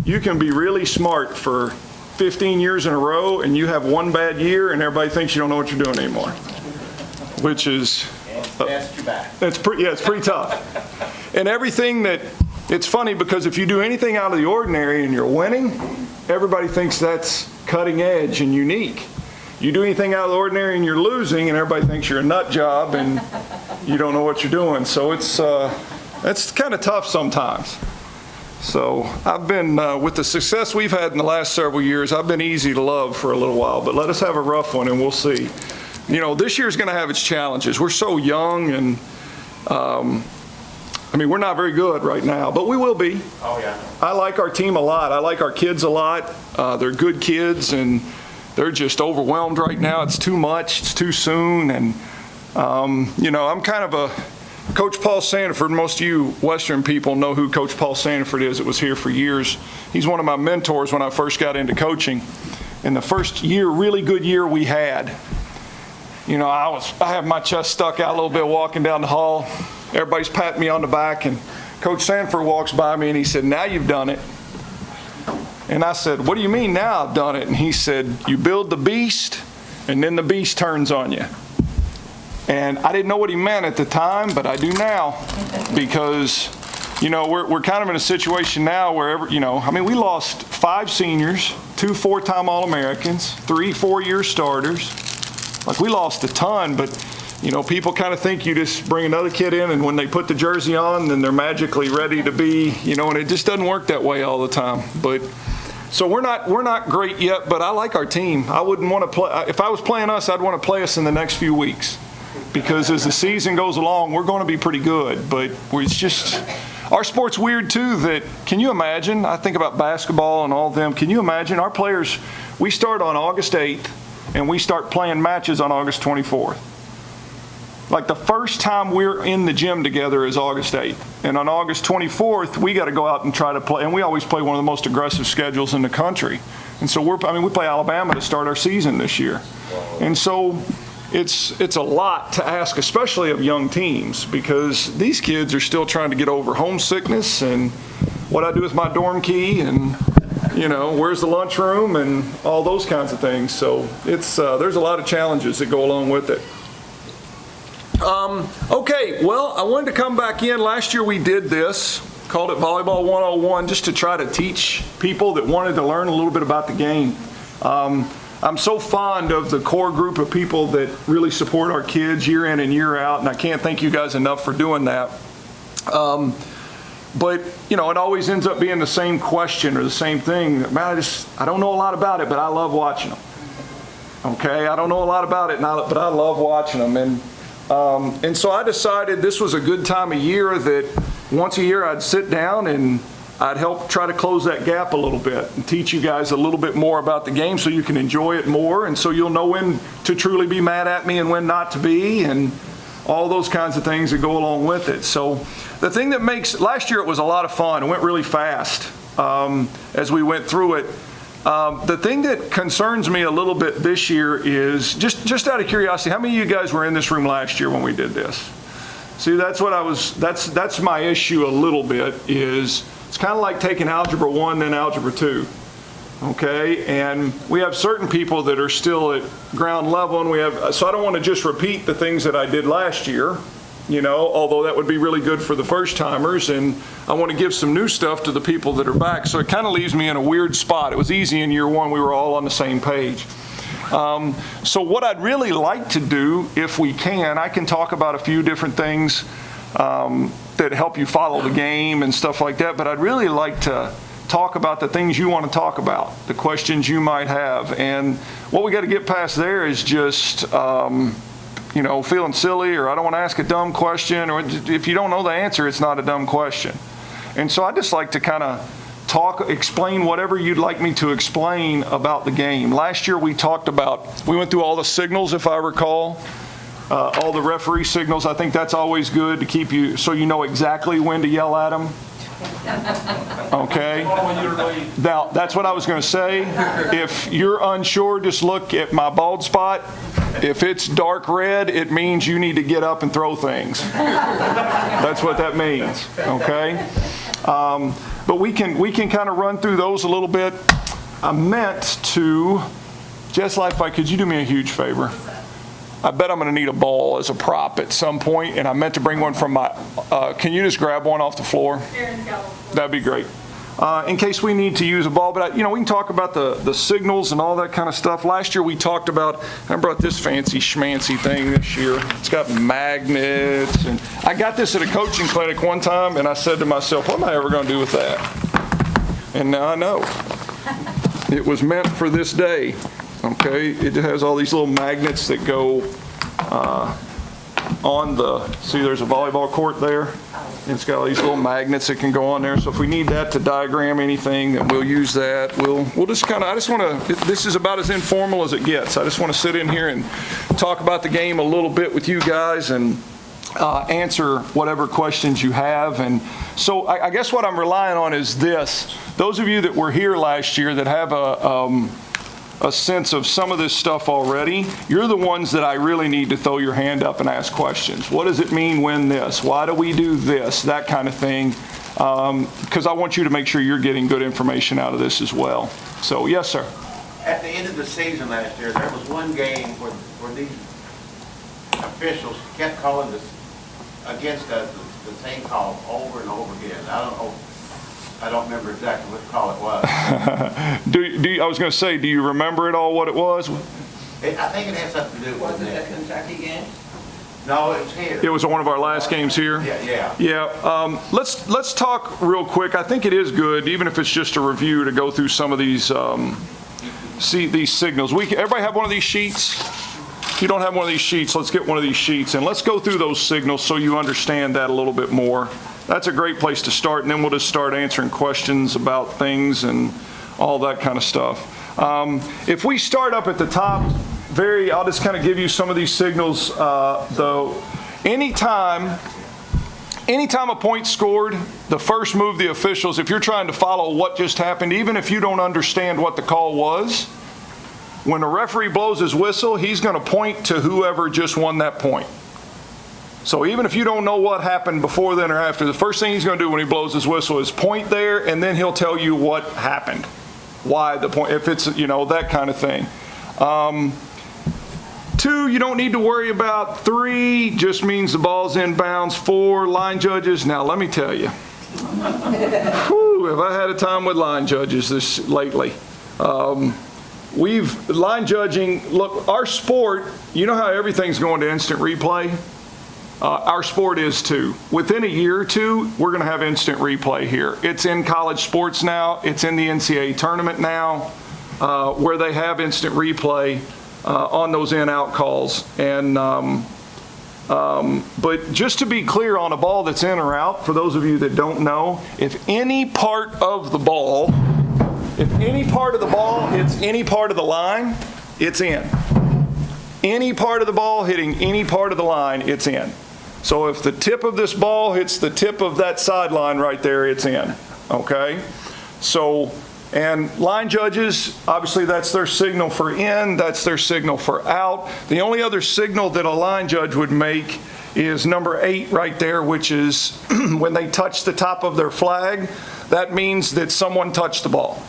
you can be really smart for 15 years in a row, and you have one bad year, and everybody thinks you don't know what you're doing anymore, which is it's pretty tough. And everything that it's funny because if you do anything out of the ordinary and you're winning, everybody thinks that's cutting edge and unique. You do anything out of the ordinary and you're losing, and everybody thinks you're a nut job and you don't know what you're doing. So it's kind of tough sometimes. So I've been, with the success we've had in the last several years, I've been easy to love for a little while, but let us have a rough one and we'll see. You know, this year's going to have its challenges. We're so young and, we're not very good right now, but we will be. Oh, yeah. I like our team a lot. I like our kids a lot. They're good kids and they're just overwhelmed right now. It's too much. It's too soon. And, I'm kind of a Coach Paul Sanford. Most of you Western people know who Coach Paul Sanford is. It was here for years. He's one of my mentors when I first got into coaching. In the first year, really good year we had, I have my chest stuck out a little bit walking down the hall. Everybody's patting me on the back, and Coach Sanford walks by me and he said, "Now you've done it." And I said, "What do you mean now I've done it?" And he said, "You build the beast, and then the beast turns on you." And I didn't know what he meant at the time, but I do now, because, we're kind of in a situation now where, we lost 5 seniors, 2 4-time All-Americans, 3 4-year starters. Like, we lost a ton, but, people kind of think you just bring another kid in, and when they put the jersey on, then they're magically ready to be, and it just doesn't work that way all the time. But so we're not great yet, but I like our team. I wouldn't want to play, if I was playing us, I'd want to play us in the next few weeks. Because as the season goes along, we're going to be pretty good. But it's just, our sport's weird too, that, can you imagine? I think about basketball and all of them. Can you imagine? Our players, we start on August 8th, and we start playing matches on August 24th. Like, the first time we're in the gym together is August 8th. And on August 24th, we got to go out and try to play. And we always play one of the most aggressive schedules in the country. And so we play Alabama to start our season this year. And so it's a lot to ask, especially of young teams, because these kids are still trying to get over homesickness and what I do with my dorm key and, where's the lunchroom and all those kinds of things. So there's a lot of challenges that go along with it. Okay, well, I wanted to come back in. Last year we did this, called it Volleyball 101, just to try to teach people that wanted to learn a little bit about the game. I'm so fond of the core group of people that really support our kids year in and year out, and I can't thank you guys enough for doing that. But, it always ends up being the same question or the same thing. Man, I don't know a lot about it, but I love watching them. Okay, I don't know a lot about it, but I love watching them. And so I decided this was a good time of year that once a year I'd sit down and I'd help try to close that gap a little bit and teach you guys a little bit more about the game so you can enjoy it more, and so you'll know when to truly be mad at me and when not to be, and all those kinds of things that go along with it. So the thing that last year it was a lot of fun. It went really fast as we went through it. The thing that concerns me a little bit this year is, just out of curiosity, how many of you guys were in this room last year when we did this? See, that's my issue a little bit, is it's kind of like taking Algebra 1 then Algebra 2, okay? And we have certain people that are still at ground level, and so I don't want to just repeat the things that I did last year, although that would be really good for the first-timers, and I want to give some new stuff to the people that are back. So it kind of leaves me in a weird spot. It was easy in year 1. We were all on the same page. So what I'd really like to do, if we can, I can talk about a few different things that help you follow the game and stuff like that, but I'd really like to talk about the things you want to talk about, the questions you might have. And what we got to get past there is just, feeling silly, or I don't want to ask a dumb question, or if you don't know the answer, it's not a dumb question. And so I just like to kind of explain whatever you'd like me to explain about the game. Last year we went through all the signals, if I recall. All the referee signals. I think that's always good to keep you, so you know exactly when to yell at them. Okay? Now, that's what I was going to say. If you're unsure, just look at my bald spot. If it's dark red, it means you need to get up and throw things. That's what that means. Okay? But we can kind of run through those a little bit. I meant to, Jess Lifefight, could you do me a huge favor? I bet I'm going to need a ball as a prop at some point, and I meant to bring one from my, can you just grab one off the floor? That'd be great. In case we need to use a ball, but we can talk about the signals and all that kind of stuff. Last year we talked about, I brought this fancy schmancy thing this year. It's got magnets, and I got this at a coaching clinic one time, and I said to myself, what am I ever going to do with that? And now I know. It was meant for this day, okay? It has all these little magnets that go on the, see there's a volleyball court there? It's got all these little magnets that can go on there. So if we need that to diagram anything, then we'll use that. We'll just kind of, I just want to, this is about as informal as it gets. I just want to sit in here and talk about the game a little bit with you guys and answer whatever questions you have. And so I guess what I'm relying on is this. Those of you that were here last year that have a sense of some of this stuff already, you're the ones that I really need to throw your hand up and ask questions. What does it mean when this? Why do we do this? That kind of thing. Because I want you to make sure you're getting good information out of this as well. So, yes, sir. At the end of the season last year, there was one game where these officials kept calling this against us the same call over and over again. I don't remember exactly what call it was. I was going to say, do you remember at all what it was? I think it had something to do with Was it a Kentucky game? No, it was here. It was one of our last games here? Yeah. Let's talk real quick. I think it is good, even if it's just a review, to go through some of these these signals. Everybody have one of these sheets? If you don't have one of these sheets, let's get one of these sheets, and let's go through those signals so you understand that a little bit more. That's a great place to start, and then we'll just start answering questions about things and all that kind of stuff. If we start up at the top, I'll just kind of give you some of these signals. Though, anytime a point's scored, the first move the officials, if you're trying to follow what just happened, even if you don't understand what the call was, when the referee blows his whistle, he's going to point to whoever just won that point. So even if you don't know what happened before then or after, the first thing he's going to do when he blows his whistle is point there, and then he'll tell you what happened, why the point, if it's, that kind of thing. 2, you don't need to worry about. 3 just means the ball's inbounds. 4, line judges. Now, let me tell you, have I had a time with line judges this lately. Line judging, look, our sport, you know how everything's going to instant replay? Our sport is too. Within a year or two, we're going to have instant replay here. It's in college sports now. It's in the NCAA tournament now, where they have instant replay on those in-out calls. And but just to be clear on a ball that's in or out, for those of you that don't know, if any part of the ball hits any part of the line, it's in. Any part of the ball hitting any part of the line, it's in. So if the tip of this ball hits the tip of that sideline right there, it's in. Okay? So, and line judges, obviously that's their signal for in, that's their signal for out. The only other signal that a line judge would make is number 8 right there, which is when they touch the top of their flag, that means that someone touched the ball.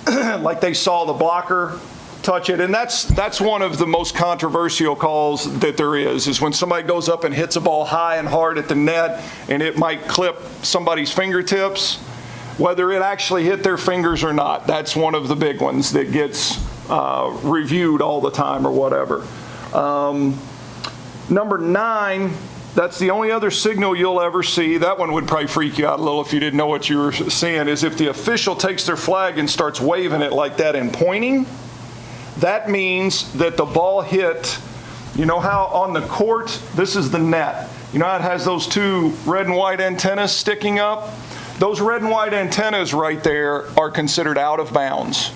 Like they saw the blocker touch it, and that's one of the most controversial calls that there is when somebody goes up and hits a ball high and hard at the net, and it might clip somebody's fingertips, whether it actually hit their fingers or not. That's one of the big ones that gets reviewed all the time or whatever. Number 9, that's the only other signal you'll ever see. That one would probably freak you out a little if you didn't know what you were seeing, is if the official takes their flag and starts waving it like that and pointing. That means that the ball hit, you know how on the court, this is the net. You know how it has those 2 red and white antennas sticking up? Those red and white antennas right there are considered out of bounds.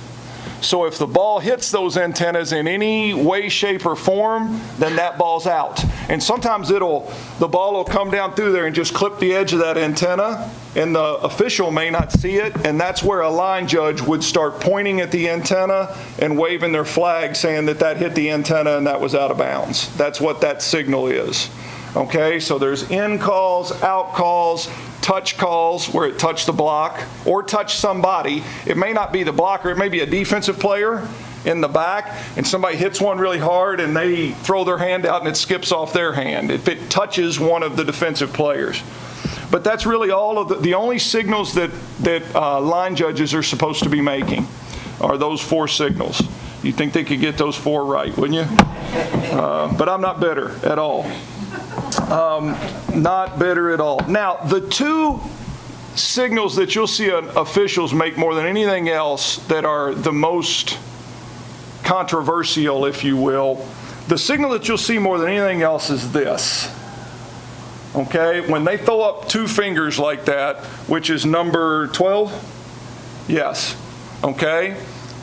So if the ball hits those antennas in any way, shape, or form, then that ball's out. And sometimes the ball will come down through there and just clip the edge of that antenna, and the official may not see it, and that's where a line judge would start pointing at the antenna and waving their flag saying that hit the antenna and that was out of bounds. That's what that signal is. Okay, so there's in calls, out calls, touch calls where it touched the block or touched somebody. It may not be the blocker. It may be a defensive player in the back, and somebody hits one really hard and they throw their hand out and it skips off their hand if it touches one of the defensive players. But that's really all of the only signals that line judges are supposed to be making are those 4 signals. You'd think they could get those 4 right, wouldn't you? But I'm not bitter at all. Not bitter at all. Now, the 2 signals that you'll see officials make more than anything else that are the most controversial, if you will, the signal that you'll see more than anything else is this. Okay? When they throw up 2 fingers like that, which is number 12? Yes. Okay?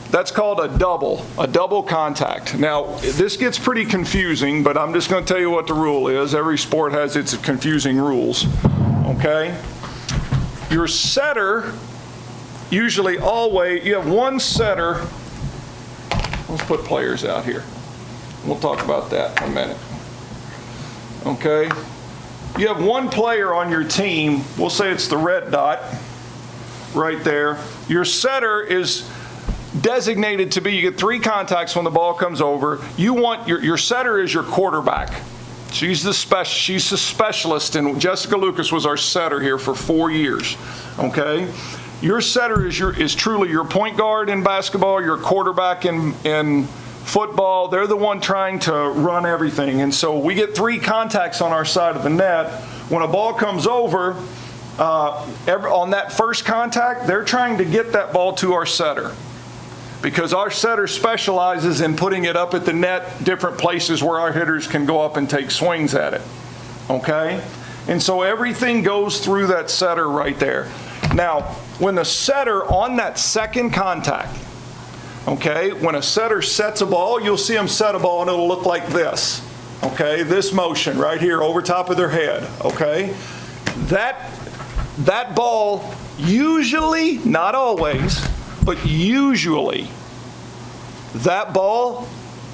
That's called a double contact. Now, this gets pretty confusing, but I'm just going to tell you what the rule is. Every sport has its confusing rules. Okay? Your setter, usually always, you have one setter. Let's put players out here. We'll talk about that in a minute. Okay? You have one player on your team. We'll say it's the red dot right there. Your setter is designated to be, you get 3 contacts when the ball comes over. You want your setter is your quarterback. She's the specialist, and Jessica Lucas was our setter here for 4 years. Okay? Your setter is truly your point guard in basketball, your quarterback in football. They're the one trying to run everything. And so we get 3 contacts on our side of the net. When a ball comes over, on that first contact, they're trying to get that ball to our setter, because our setter specializes in putting it up at the net, different places where our hitters can go up and take swings at it. Okay? And so everything goes through that setter right there. Now, when the setter on that second contact, okay, when a setter sets a ball, you'll see them set a ball and it'll look like this. Okay? This motion right here over top of their head. Okay? That ball usually, not always, but usually, that ball,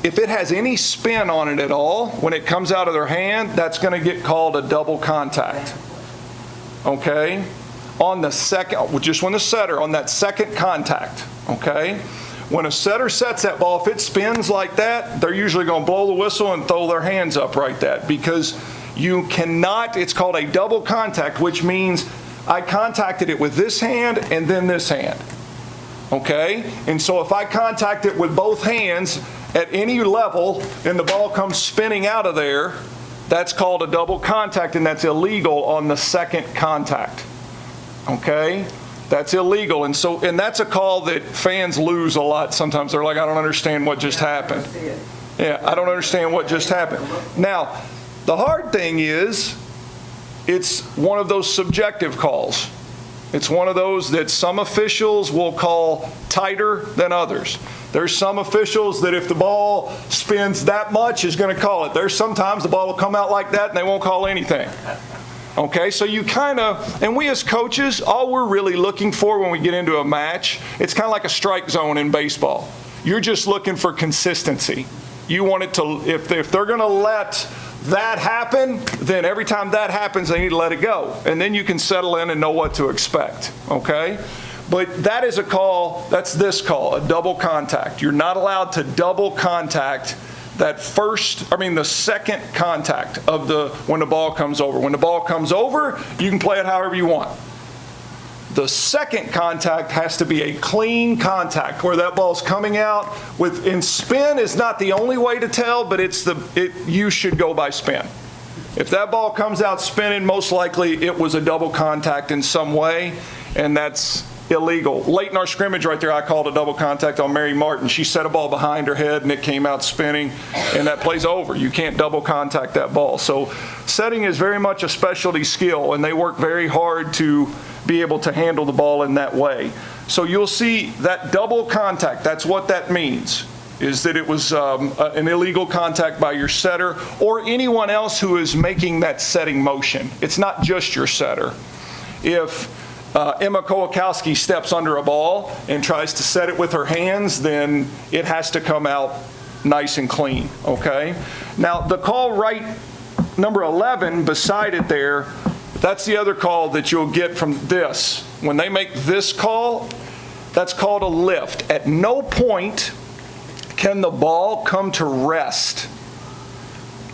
if it has any spin on it at all, when it comes out of their hand, that's going to get called a double contact. Okay? On the second, just when the setter, on that second contact. Okay? When a setter sets that ball, if it spins like that, they're usually going to blow the whistle and throw their hands up right that, because you cannot, it's called a double contact, which means I contacted it with this hand and then this hand. Okay? And so if I contact it with both hands at any level and the ball comes spinning out of there, that's called a double contact, and that's illegal on the second contact. Okay? That's illegal. And that's a call that fans lose a lot. Sometimes they're like, I don't understand what just happened. Yeah, I don't understand what just happened. Now, the hard thing is, it's one of those subjective calls. It's one of those that some officials will call tighter than others. There's some officials that if the ball spins that much is going to call it. There's sometimes the ball will come out like that and they won't call anything. Okay, so you kind of, and we as coaches, all we're really looking for when we get into a match, it's kind of like a strike zone in baseball. You're just looking for consistency. You want it to, if they're going to let that happen, then every time that happens, they need to let it go. And then you can settle in and know what to expect, okay? But that is a call, that's this call, a double contact. You're not allowed to double contact the second contact of when the ball comes over. When the ball comes over, you can play it however you want. The second contact has to be a clean contact where that ball's coming out and spin is not the only way to tell, but you should go by spin. If that ball comes out spinning, most likely it was a double contact in some way, and that's illegal. Late in our scrimmage right there, I called a double contact on Mary Martin. She set a ball behind her head and it came out spinning, and that play's over. You can't double contact that ball. So setting is very much a specialty skill, and they work very hard to be able to handle the ball in that way. So you'll see that double contact, that's what that means, is that it was an illegal contact by your setter or anyone else who is making that setting motion. It's not just your setter. If Emma Kowalkowski steps under a ball and tries to set it with her hands, then it has to come out nice and clean, okay? Now, the call right, number 11, beside it there, That's the other call that you'll get from this. When they make this call, that's called a lift. At no point can the ball come to rest.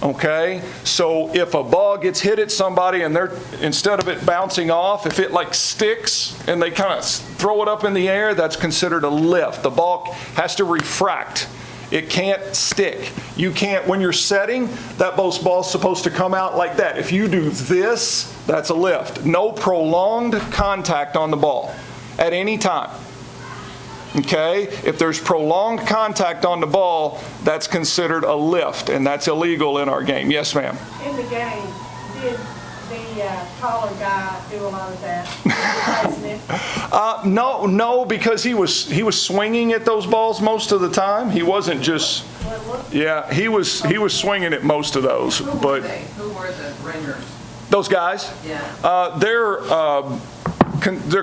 Okay? So if a ball gets hit at somebody and instead of it bouncing off, if it like sticks and they kind of throw it up in the air, that's considered a lift. The ball has to refract. It can't stick. You can't, when you're setting, that ball's supposed to come out like that. If you do this, that's a lift. No prolonged contact on the ball at any time. Okay? If there's prolonged contact on the ball, that's considered a lift, and that's illegal in our game. Yes, ma'am? In the game, did the taller guy do a lot of that? No, because he was swinging at those balls most of the time. He wasn't just, yeah, he was swinging at most of those. Who were they? Who were the ringers? Those guys? Yeah. They're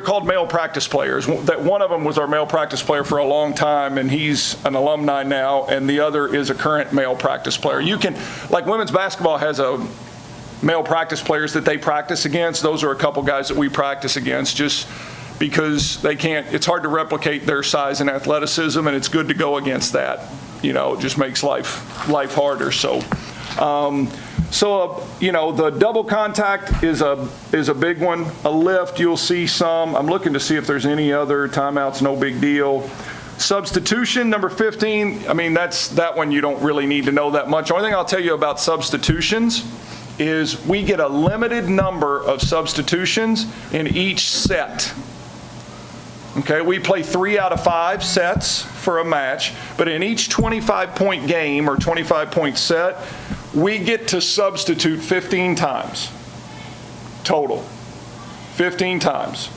called male practice players. That one of them was our male practice player for a long time, and he's an alumni now, and the other is a current male practice player. You can, like women's basketball has a male practice players that they practice against. Those are a couple guys that we practice against just because they can't, it's hard to replicate their size and athleticism, and it's good to go against that. You know, it just makes life harder. So, the double contact is a big one. A lift, you'll see some. I'm looking to see if there's any other timeouts, no big deal. Substitution, number 15, I mean, that one you don't really need to know that much. The only thing I'll tell you about substitutions is we get a limited number of substitutions in each set. Okay, we play 3 out of 5 sets for a match, but in each 25-point game or 25-point set, we get to substitute 15 times total. 15 times.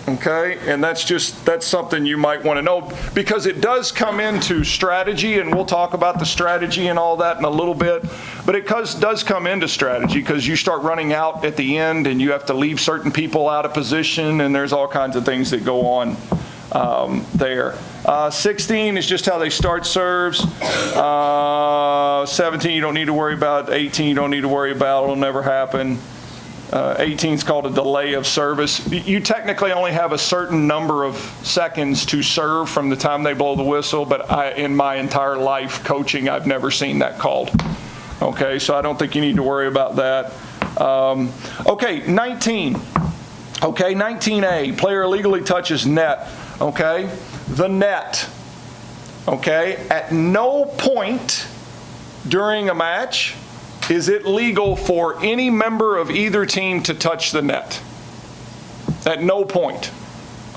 Okay, and that's something you might want to know because it does come into strategy, and we'll talk about the strategy and all that in a little bit, but it does come into strategy because you start running out at the end and you have to leave certain people out of position, and there's all kinds of things that go on there. 16 is just how they start serves. 17 you don't need to worry about. 18 you don't need to worry about. It'll never happen. 18 is called a delay of service. You technically only have a certain number of seconds to serve from the time they blow the whistle, but in my entire life coaching, I've never seen that called. Okay, so I don't think you need to worry about that. Okay, 19. Okay, 19A, player illegally touches net. Okay, the net. Okay, at no point during a match is it legal for any member of either team to touch the net? At no point.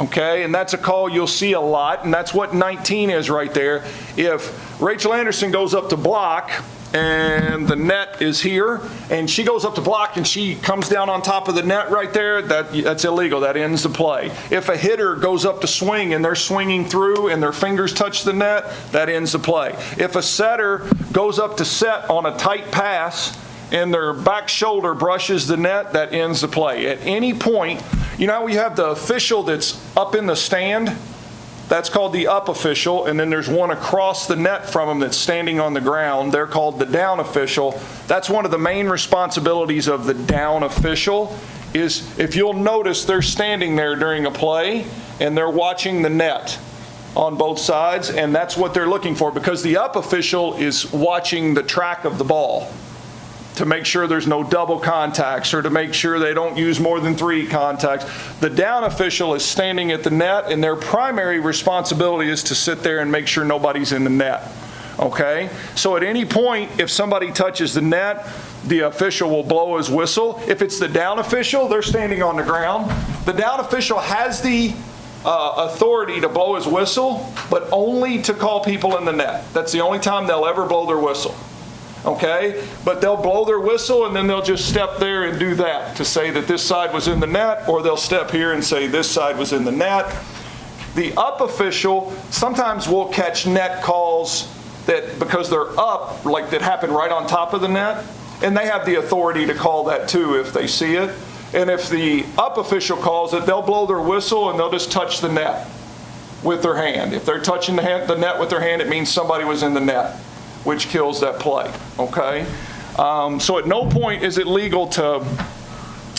Okay, and that's a call you'll see a lot, and that's what 19 is right there. If Rachel Anderson goes up to block and the net is here, and she goes up to block and she comes down on top of the net right there, that's illegal. That ends the play. If a hitter goes up to swing and they're swinging through and their fingers touch the net, that ends the play. If a setter goes up to set on a tight pass and their back shoulder brushes the net, that ends the play. At any point, you know how we have the official that's up in the stand? That's called the up official, and then there's one across the net from them that's standing on the ground. They're called the down official. That's one of the main responsibilities of the down official is, if you'll notice, they're standing there during a play, and they're watching the net on both sides, and that's what they're looking for, because the up official is watching the track of the ball to make sure there's no double contacts or to make sure they don't use more than 3 contacts. The down official is standing at the net, and their primary responsibility is to sit there and make sure nobody's in the net. Okay? So at any point, if somebody touches the net, the official will blow his whistle. If it's the down official, they're standing on the ground. The down official has the authority to blow his whistle, but only to call people in the net. That's the only time they'll ever blow their whistle. Okay? But they'll blow their whistle and then they'll just step there and do that to say that this side was in the net, or they'll step here and say this side was in the net. The up official sometimes will catch net calls that, because they're up, like that happen right on top of the net, and they have the authority to call that too if they see it. And if the up official calls it, they'll blow their whistle and they'll just touch the net with their hand. If they're touching the net with their hand, it means somebody was in the net, which kills that play, okay? So at no point is it legal to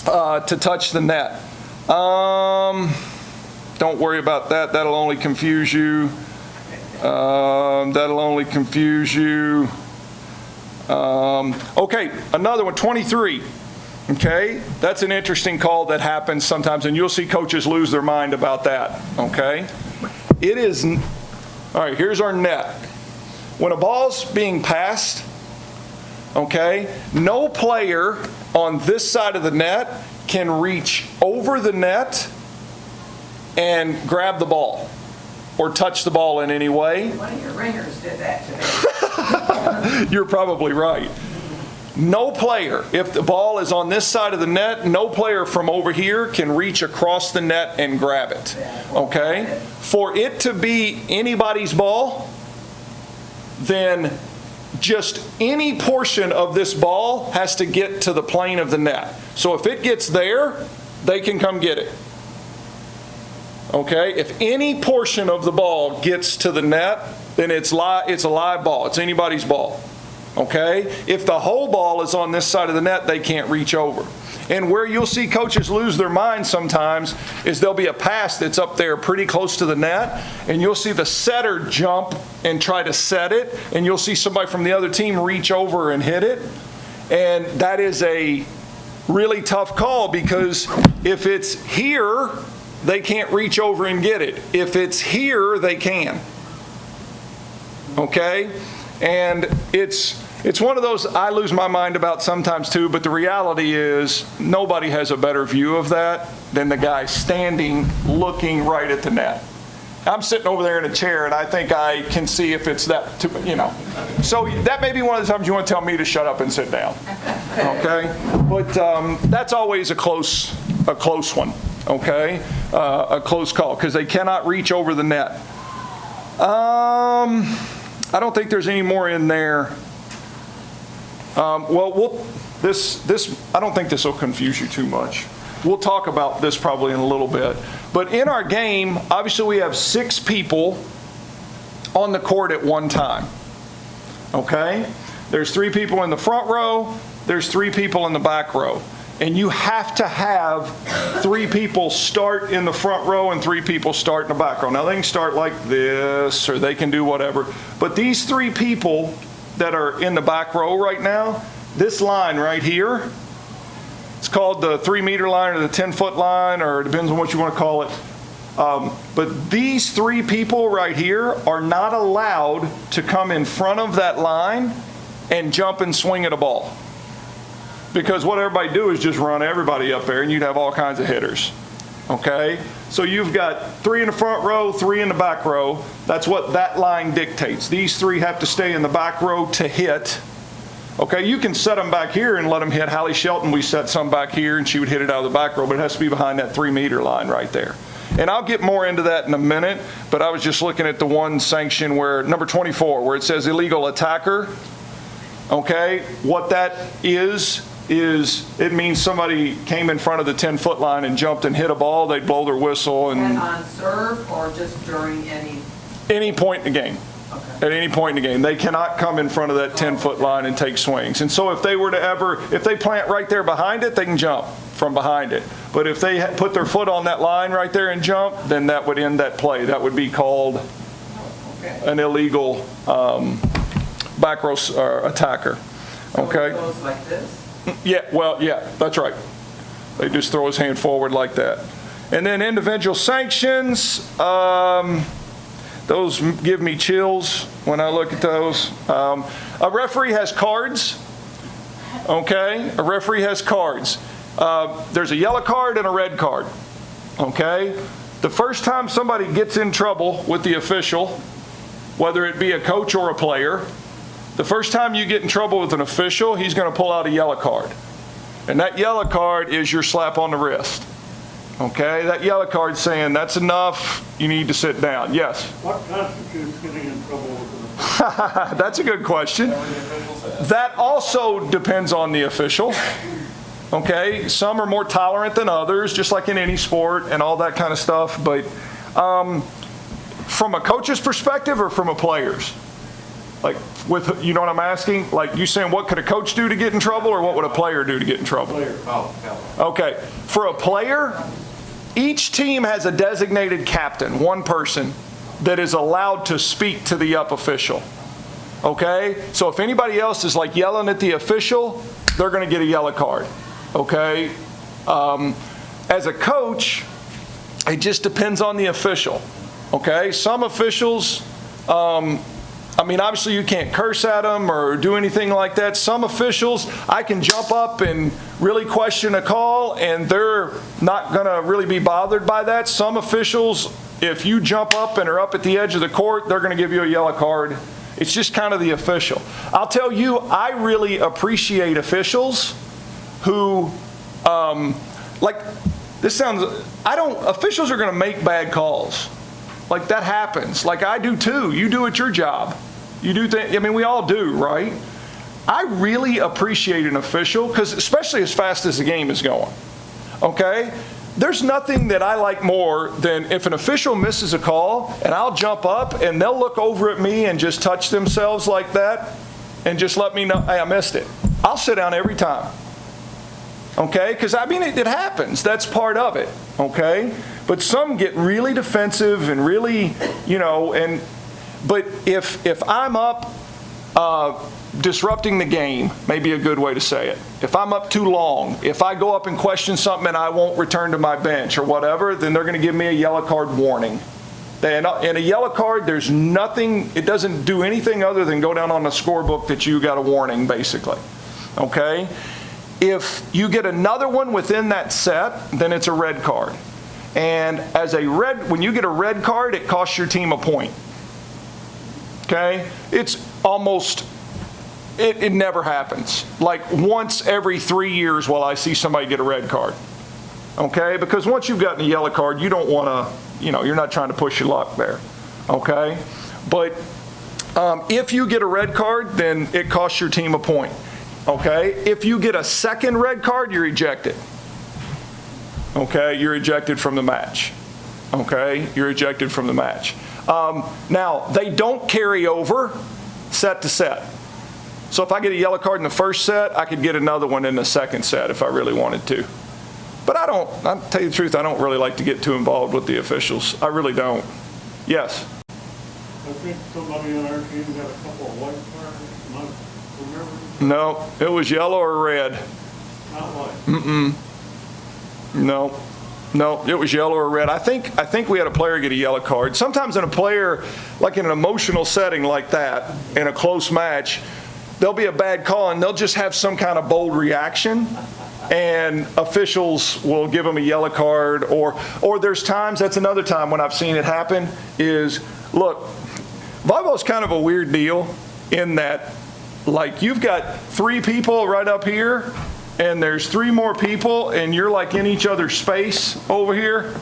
to touch the net. Don't worry about that. That'll only confuse you. That'll only confuse you. Okay, another one, 23. Okay, that's an interesting call that happens sometimes, and you'll see coaches lose their mind about that. Okay, it is, all right, here's our net. When a ball's being passed, okay, no player on this side of the net can reach over the net and grab the ball or touch the ball in any way. One of your ringers did that today. You're probably right. No player, if the ball is on this side of the net, no player from over here can reach across the net and grab it. Okay? For it to be anybody's ball, then just any portion of this ball has to get to the plane of the net. So if it gets there, they can come get it. Okay? If any portion of the ball gets to the net, then it's a live ball. It's anybody's ball. Okay? If the whole ball is on this side of the net, they can't reach over. And where you'll see coaches lose their mind sometimes is there'll be a pass that's up there pretty close to the net, and you'll see the setter jump and try to set it, and you'll see somebody from the other team reach over and hit it. And that is a really tough call, because if it's here, they can't reach over and get it. If it's here, they can. Okay? And it's one of those I lose my mind about sometimes too, but the reality is nobody has a better view of that than the guy standing looking right at the net. I'm sitting over there in a chair, and I think I can see if it's that, So that may be one of the times you want to tell me to shut up and sit down. Okay? But that's always a close one. Okay? A close call, because they cannot reach over the net. I don't think there's any more in there. I don't think this will confuse you too much. We'll talk about this probably in a little bit. But in our game, obviously we have 6 people on the court at one time. Okay? There's 3 people in the front row. There's 3 people in the back row. And you have to have 3 people start in the front row and 3 people start in the back row. Now, they can start like this, or they can do whatever. But these 3 people that are in the back row right now, this line right here, it's called the 3-meter line or the 10-foot line, or it depends on what you want to call it. But these 3 people right here are not allowed to come in front of that line and jump and swing at a ball. Because what everybody do is just run everybody up there, and you'd have all kinds of hitters. Okay? So you've got 3 in the front row, 3 in the back row. That's what that line dictates. These 3 have to stay in the back row to hit. Okay, you can set them back here and let them hit. Hallie Shelton, we set some back here, and she would hit it out of the back row, but it has to be behind that 3-meter line right there. And I'll get more into that in a minute, but I was just looking at the one sanction where, number 24, where it says illegal attacker. Okay, what that is it means somebody came in front of the 10-foot line and jumped and hit a ball. They'd blow their whistle. And on serve or just during any point in the game. Okay. At any point in the game. They cannot come in front of that 10-foot line and take swings. And so if they were to if they plant right there behind it, they can jump from behind it. But if they put their foot on that line right there and jump, then that would end that play. That would be called an illegal back row attacker. Okay? So it goes like this? Yeah, that's right. They just throw his hand forward like that. And then individual sanctions, those give me chills when I look at those. A referee has cards, okay? A referee has cards. There's a yellow card and a red card, okay? The first time somebody gets in trouble with the official, whether it be a coach or a player, the first time you get in trouble with an official, he's going to pull out a yellow card. And that yellow card is your slap on the wrist. Okay? That yellow card saying, that's enough, you need to sit down. Yes? What constitutes getting in trouble with an official? That's a good question. That also depends on the official. Okay? Some are more tolerant than others, just like in any sport and all that kind of stuff. But from a coach's perspective or from a player's? Like, with, you know what I'm asking? Like, you saying what could a coach do to get in trouble, or what would a player do to get in trouble? Okay, for a player, each team has a designated captain, one person, that is allowed to speak to the up official. Okay? So if anybody else is like yelling at the official, they're going to get a yellow card. Okay? As a coach, it just depends on the official. Okay? Some officials, I mean, obviously you can't curse at them or do anything like that. Some officials, I can jump up and really question a call, and they're not going to really be bothered by that. Some officials, if you jump up and are up at the edge of the court, they're going to give you a yellow card. It's just kind of the official. I'll tell you, I really appreciate officials who, officials are going to make bad calls. Like, that happens. Like, I do too. You do at your job. You do things, I mean, we all do, right? I really appreciate an official, because especially as fast as the game is going, okay? There's nothing that I like more than if an official misses a call and I'll jump up and they'll look over at me and just touch themselves like that and just let me know, hey, I missed it. I'll sit down every time. Okay? Because, I mean, it happens. That's part of it. Okay? But some get really defensive and really, but if I'm up disrupting the game, may be a good way to say it. If I'm up too long, if I go up and question something and I won't return to my bench or whatever, then they're going to give me a yellow card warning. And in a yellow card, there's nothing, it doesn't do anything other than go down on the scorebook that you got a warning, basically. Okay? If you get another one within that set, then it's a red card. And when you get a red card, it costs your team a point. Okay? It's almost, it never happens. Like once every 3 years will I see somebody get a red card. Okay? Because once you've gotten a yellow card, you don't want to, you're not trying to push your luck there. Okay? But if you get a red card, then it costs your team a point. Okay? If you get a second red card, you're ejected. Okay? You're ejected from the match. Okay? You're ejected from the match. Now, they don't carry over set to set. So if I get a yellow card in the first set, I could get another one in the second set if I really wanted to. But I'll tell you the truth, I don't really like to get too involved with the officials. I really don't. Yes? I think somebody on our team got a couple of white cards, not remember? No, it was yellow or red. Not white. Mm-mm. No, it was yellow or red. I think we had a player get a yellow card. Sometimes in a player, like in an emotional setting like that, in a close match, there'll be a bad call and they'll just have some kind of bold reaction, and officials will give them a yellow card. Or there's times, that's another time when I've seen it happen, is, look, volleyball is kind of a weird deal in that, like, you've got 3 people right up here, and there's 3 more people, and you're like in each other's space over here,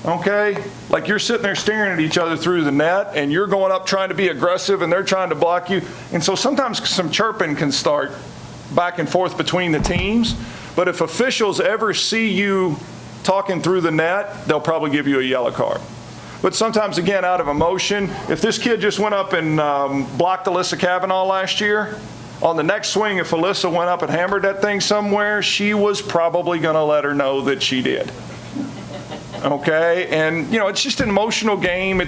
okay? Like you're sitting there staring at each other through the net, and you're going up trying to be aggressive, and they're trying to block you. And so sometimes some chirping can start back and forth between the teams. But if officials ever see you talking through the net, they'll probably give you a yellow card. But sometimes, again, out of emotion, if this kid just went up and blocked Alyssa Kavanaugh last year, on the next swing, if Alyssa went up and hammered that thing somewhere, she was probably going to let her know that she did. Okay? And, it's just an emotional game.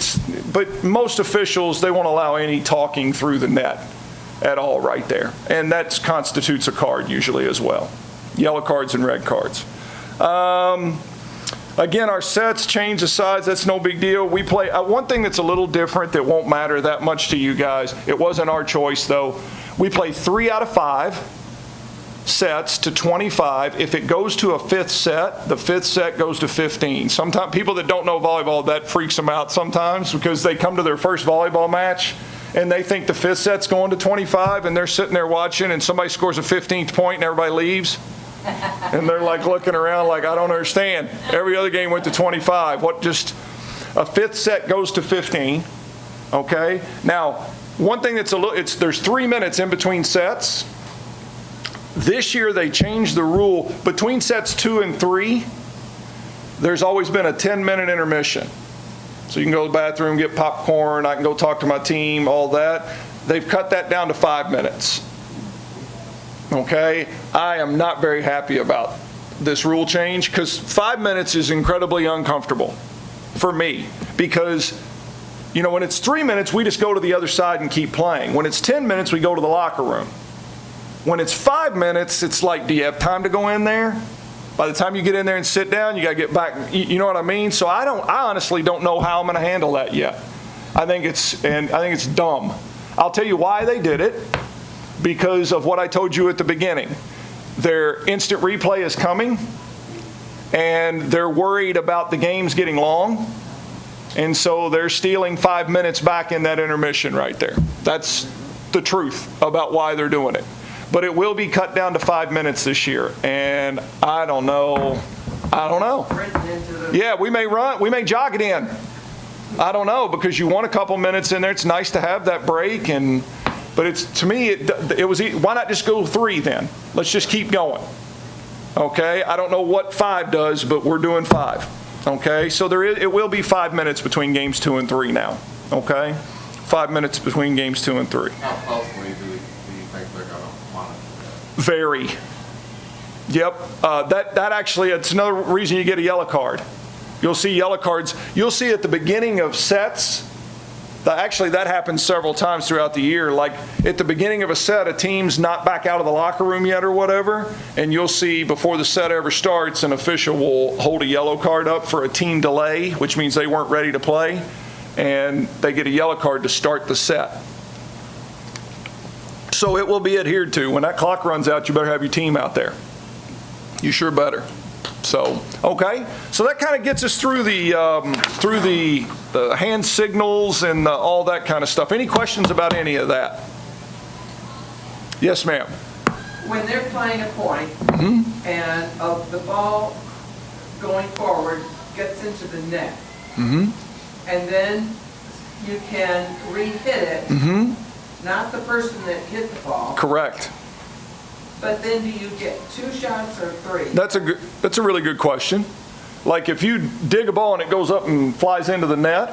But most officials, they won't allow any talking through the net at all right there. And that constitutes a card usually as well. Yellow cards and red cards. Again, our sets change the size. That's no big deal. We play, one thing that's a little different that won't matter that much to you guys, it wasn't our choice though. We play 3 out of 5 sets to 25. If it goes to a 5th set, the 5th set goes to 15. Sometimes people that don't know volleyball, that freaks them out sometimes because they come to their first volleyball match and they think the 5th set's going to 25, and they're sitting there watching and somebody scores a 15th point and everybody leaves. And they're like looking around like, I don't understand. Every other game went to 25. A 5th set goes to 15. Okay? Now, one thing that's there's 3 minutes in between sets. This year they changed the rule. Between sets 2 and 3, there's always been a 10-minute intermission. So you can go to the bathroom, get popcorn, I can go talk to my team, all that. They've cut that down to 5 minutes. Okay? I am not very happy about this rule change because 5 minutes is incredibly uncomfortable for me because, you know, when it's 3 minutes, we just go to the other side and keep playing. When it's 10 minutes, we go to the locker room. When it's 5 minutes, it's like, do you have time to go in there? By the time you get in there and sit down, you got to get back. You know what I mean? So I honestly don't know how I'm going to handle that yet. I think it's dumb. I'll tell you why they did it. Because of what I told you at the beginning. Their instant replay is coming, and they're worried about the games getting long, and so they're stealing 5 minutes back in that intermission right there. That's the truth about why they're doing it. But it will be cut down to 5 minutes this year, and I don't know. Yeah, we may jog it in. I don't know, because you want a couple minutes in there. It's nice to have that break, but it's, to me, it was, why not just go 3 then? Let's just keep going. Okay? I don't know what 5 does, but we're doing 5. Okay? So it will be 5 minutes between games 2 and 3 now. Okay? 5 minutes between games 2 and 3. How closely do you think they're going to monitor that? Very. Yep. That actually, it's another reason you get a yellow card. You'll see yellow cards. You'll see at the beginning of sets. Actually, that happens several times throughout the year. Like at the beginning of a set, a team's not back out of the locker room yet or whatever, and you'll see before the set ever starts, an official will hold a yellow card up for a team delay, which means they weren't ready to play, and they get a yellow card to start the set. So it will be adhered to. When that clock runs out, you better have your team out there. You sure better. So, okay. So that kind of gets us through the hand signals and all that kind of stuff. Any questions about any of that? Yes, ma'am. When they're playing a point and the ball going forward gets into the net, and then you can re-hit it, not the person that hit the ball. Correct. But then do you get 2 shots or 3? That's a really good question. Like if you dig a ball and it goes up and flies into the net,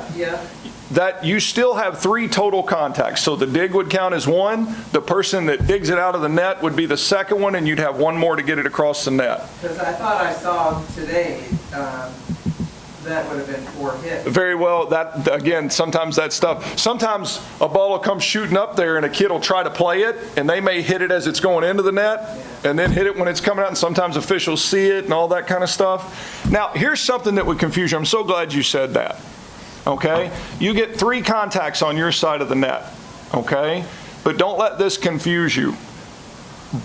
that you still have 3 total contacts. So the dig would count as 1. The person that digs it out of the net would be the second one, and you'd have 1 more to get it across the net. Because I thought I saw today that would have been 4 hits. Very well. That, again, sometimes that stuff. Sometimes a ball will come shooting up there and a kid will try to play it, and they may hit it as it's going into the net and then hit it when it's coming out, and sometimes officials see it and all that kind of stuff. Now, here's something that would confuse you. I'm so glad you said that. Okay? You get 3 contacts on your side of the net. Okay? But don't let this confuse you. The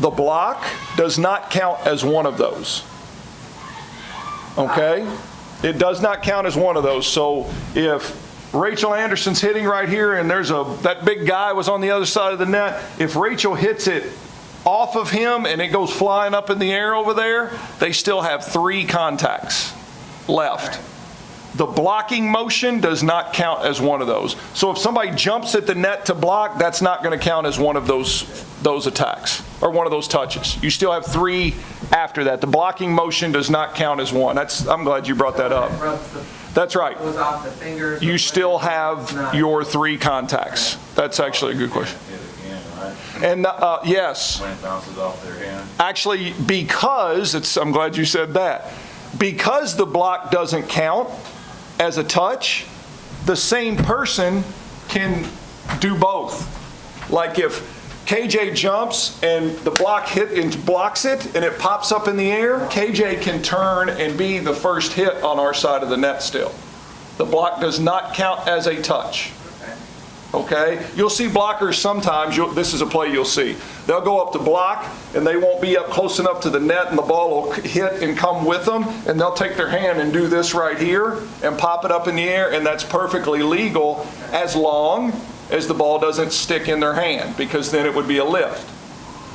block does not count as one of those. Okay? It does not count as one of those. So if Rachel Anderson's hitting right here and that big guy was on the other side of the net, if Rachel hits it off of him and it goes flying up in the air over there, they still have 3 contacts left. The blocking motion does not count as one of those. So if somebody jumps at the net to block, that's not going to count as one of those attacks or one of those touches. You still have 3 after that. The blocking motion does not count as one. I'm glad you brought that up. That's right. You still have your 3 contacts. That's actually a good question. And yes. When it bounces off their hand. Actually, because I'm glad you said that. Because the block doesn't count as a touch, the same person can do both. Like if KJ jumps and the block hit and blocks it and it pops up in the air, KJ can turn and be the first hit on our side of the net still. The block does not count as a touch. Okay? You'll see blockers sometimes, this is a play you'll see. They'll go up to block and they won't be up close enough to the net and the ball will hit and come with them, and they'll take their hand and do this right here and pop it up in the air, and that's perfectly legal as long as the ball doesn't stick in their hand, because then it would be a lift.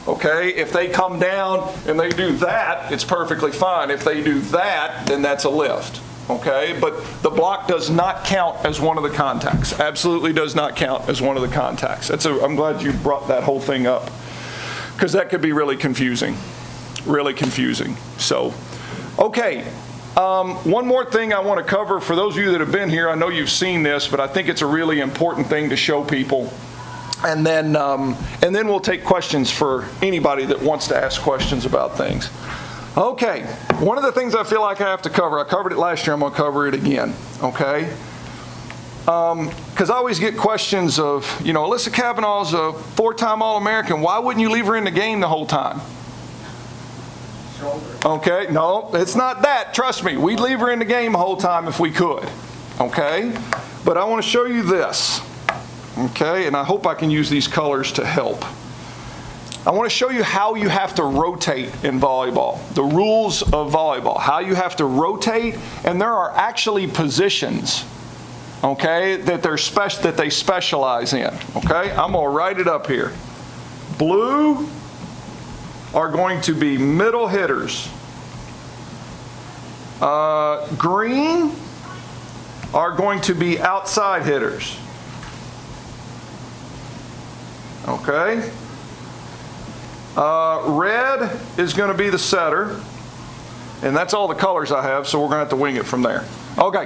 Okay? If they come down and they do that, it's perfectly fine. If they do that, then that's a lift. Okay? But the block does not count as one of the contacts. Absolutely does not count as one of the contacts. I'm glad you brought that whole thing up, because that could be really confusing. Really confusing. So, okay. One more thing I want to cover for those of you that have been here. I know you've seen this, but I think it's a really important thing to show people. And then we'll take questions for anybody that wants to ask questions about things. Okay, one of the things I feel like I have to cover, I covered it last year, I'm going to cover it again, okay? Because I always get questions of, Alyssa Kavanaugh's a 4-time All-American. Why wouldn't you leave her in the game the whole time? Shoulder. Okay, no, it's not that. Trust me, we'd leave her in the game the whole time if we could, okay? But I want to show you this, okay? And I hope I can use these colors to help. I want to show you how you have to rotate in volleyball, the rules of volleyball, how you have to rotate, and there are actually positions, okay, that they specialize in, okay? I'm going to write it up here. Blue are going to be middle hitters. Green are going to be outside hitters. Okay? Red is going to be the setter. And that's all the colors I have, so we're going to have to wing it from there. Okay.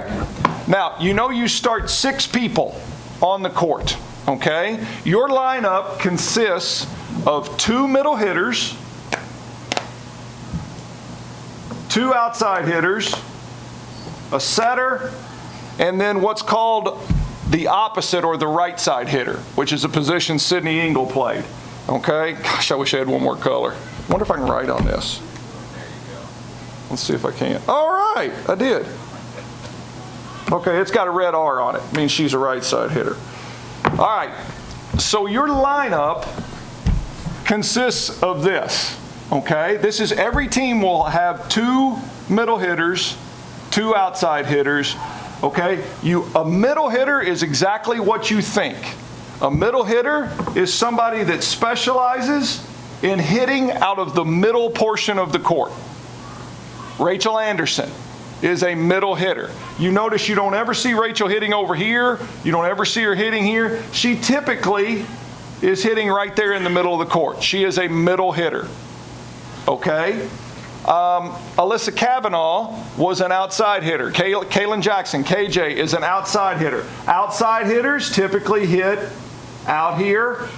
Now, you start 6 people on the court, okay? Your lineup consists of 2 middle hitters, 2 outside hitters, a setter, and then what's called the opposite or the right side hitter, which is a position Sidney Engel played, okay? Gosh, I wish I had one more color. I wonder if I can write on this. Let's see if I can. All right, I did. Okay, it's got a red R on it. It means she's a right side hitter. All right, so your lineup consists of this, okay? This is every team will have 2 middle hitters, 2 outside hitters, okay? A middle hitter is exactly what you think. A middle hitter is somebody that specializes in hitting out of the middle portion of the court. Rachel Anderson is a middle hitter. You notice you don't ever see Rachel hitting over here. You don't ever see her hitting here. She typically is hitting right there in the middle of the court. She is a middle hitter. Okay? Alyssa Kavanaugh was an outside hitter. Kaylin Jackson, KJ, is an outside hitter. Outside hitters typically hit out here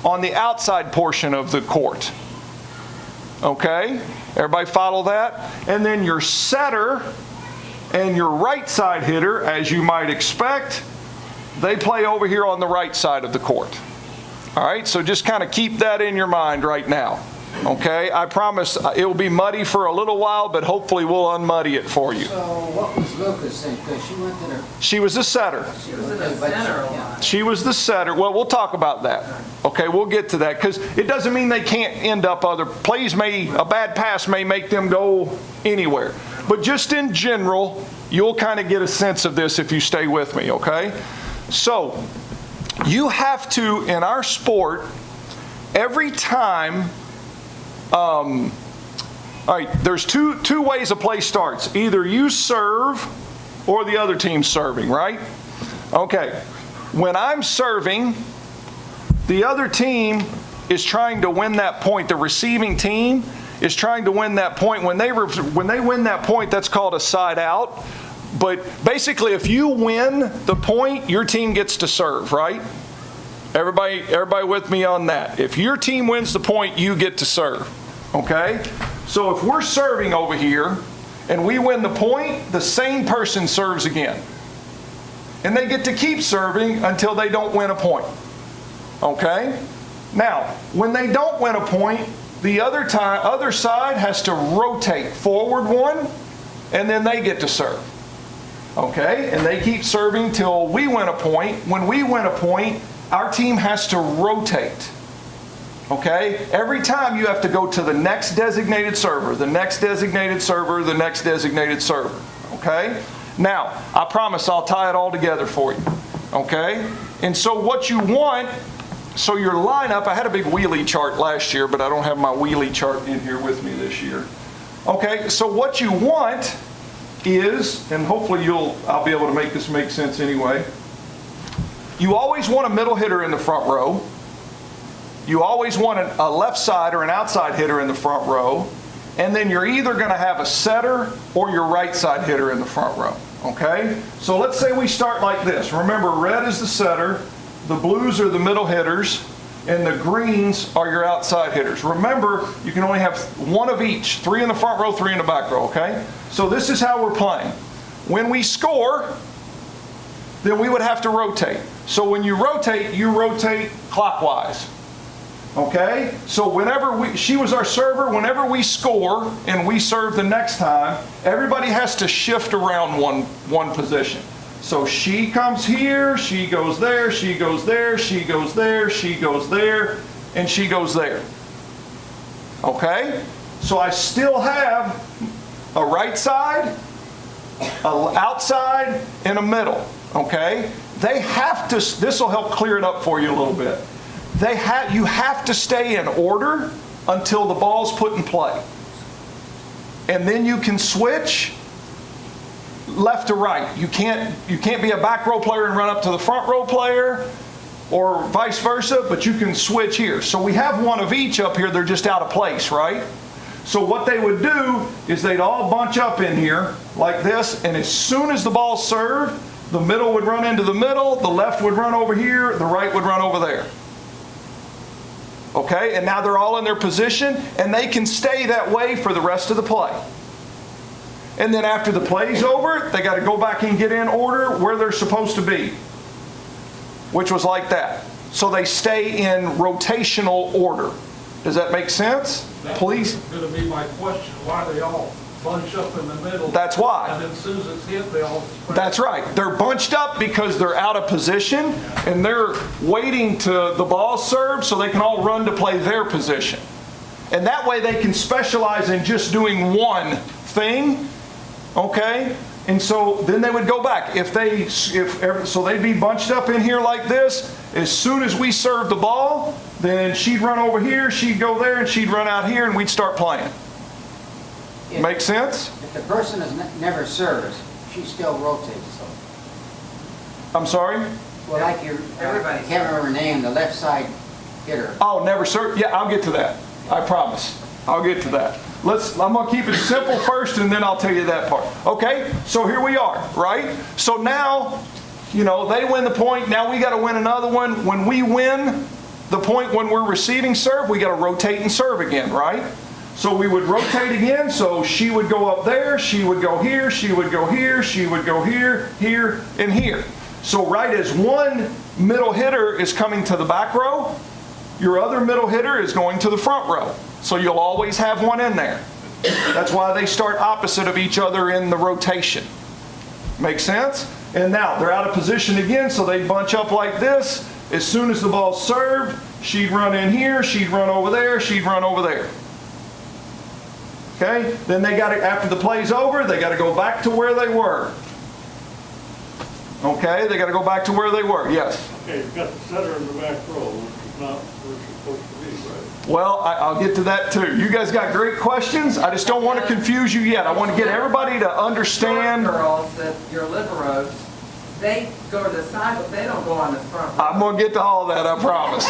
on the outside portion of the court. Okay? Everybody follow that? And then your setter and your right side hitter, as you might expect, they play over here on the right side of the court. All right? So just kind of keep that in your mind right now. Okay? I promise it will be muddy for a little while, but hopefully we'll unmuddy it for you. So what was Lucas saying? Because she went to the... She was the setter. She was in the center a lot. She was the setter. Well, we'll talk about that. Okay, we'll get to that because it doesn't mean they can't end up other plays. A bad pass may make them go anywhere. But just in general, you'll kind of get a sense of this if you stay with me, okay? So, you have to, in our sport, every time, all right, there's two ways a play starts. Either you serve or the other team's serving, right? Okay, when I'm serving, the other team is trying to win that point. The receiving team is trying to win that point. When they win that point, that's called a side out. But basically, if you win the point, your team gets to serve, right? Everybody with me on that? If your team wins the point, you get to serve, okay? So if we're serving over here and we win the point, the same person serves again. And they get to keep serving until they don't win a point, okay? Now, when they don't win a point, the other side has to rotate forward one, and then they get to serve. Okay? And they keep serving till we win a point. When we win a point, our team has to rotate. Okay? Every time you have to go to the next designated server, the next designated server, the next designated server. Okay? Now, I promise I'll tie it all together for you. Okay? And so what you want, so your lineup, I had a big wheelie chart last year, but I don't have my wheelie chart in here with me this year. Okay? So what you want is, and hopefully I'll be able to make this make sense anyway. You always want a middle hitter in the front row. You always want a left side or an outside hitter in the front row. And then you're either going to have a setter or your right side hitter in the front row. Okay? So let's say we start like this. Remember, red is the setter, the blues are the middle hitters, and the greens are your outside hitters. Remember, you can only have one of each, 3 in the front row, 3 in the back row, okay? So this is how we're playing. When we score, then we would have to rotate. So when you rotate clockwise. Okay? So whenever she was our server, whenever we score and we serve the next time, everybody has to shift around one position. So she comes here, she goes there, she goes there, she goes there, she goes there, and she goes there. Okay? So I still have a right side, a outside, and a middle. Okay? They have to, this will help clear it up for you a little bit. You have to stay in order until the ball's put in play. And then you can switch left to right. You can't be a back row player and run up to the front row player, or vice versa, but you can switch here. So we have one of each up here, they're just out of place, right? So what they would do is they'd all bunch up in here like this, and as soon as the ball's served, the middle would run into the middle, the left would run over here, the right would run over there. Okay, and now they're all in their position, and they can stay that way for the rest of the play. And then after the play's over, they got to go back and get in order where they're supposed to be, which was like that. So they stay in rotational order. Does that make sense? Please? That's going to be my question, why they all bunch up in the middle. That's why. And then as soon as it's hit, they all spread. That's right. They're bunched up because they're out of position, and they're waiting to the ball serve so they can all run to play their position. And that way they can specialize in just doing one thing, okay? And so then they would go back. So they'd be bunched up in here like this. As soon as we served the ball, then she'd run over here, she'd go there, and she'd run out here, and we'd start playing. Make sense? If the person never serves, she still rotates. So. I'm sorry? Well, like your, I can't remember her name, the left side hitter. Oh, never serve? Yeah, I'll get to that. I promise. I'll get to that. I'm going to keep it simple first, and then I'll tell you that part. Okay? So here we are, right? So now, they win the point. Now we got to win another one. When we win the point when we're receiving serve, we got to rotate and serve again, right? So we would rotate again, so she would go up there, she would go here, she would go here, she would go here, here, and here. So right as one middle hitter is coming to the back row, your other middle hitter is going to the front row. So you'll always have one in there. That's why they start opposite of each other in the rotation. Make sense? And now they're out of position again, so they bunch up like this. As soon as the ball's served, she'd run in here, she'd run over there, she'd run over there. Okay? Then they got to, after the play's over, they got to go back to where they were. Okay? They got to go back to where they were. Yes? Okay, you've got the setter in the back row, which is not where it's supposed to be, right? Well, I'll get to that too. You guys got great questions. I just don't want to confuse you yet. I want to get everybody to understand. Girls, that your liberos, they go to the side, but they don't go on the front. I'm going to get to all that, I promise.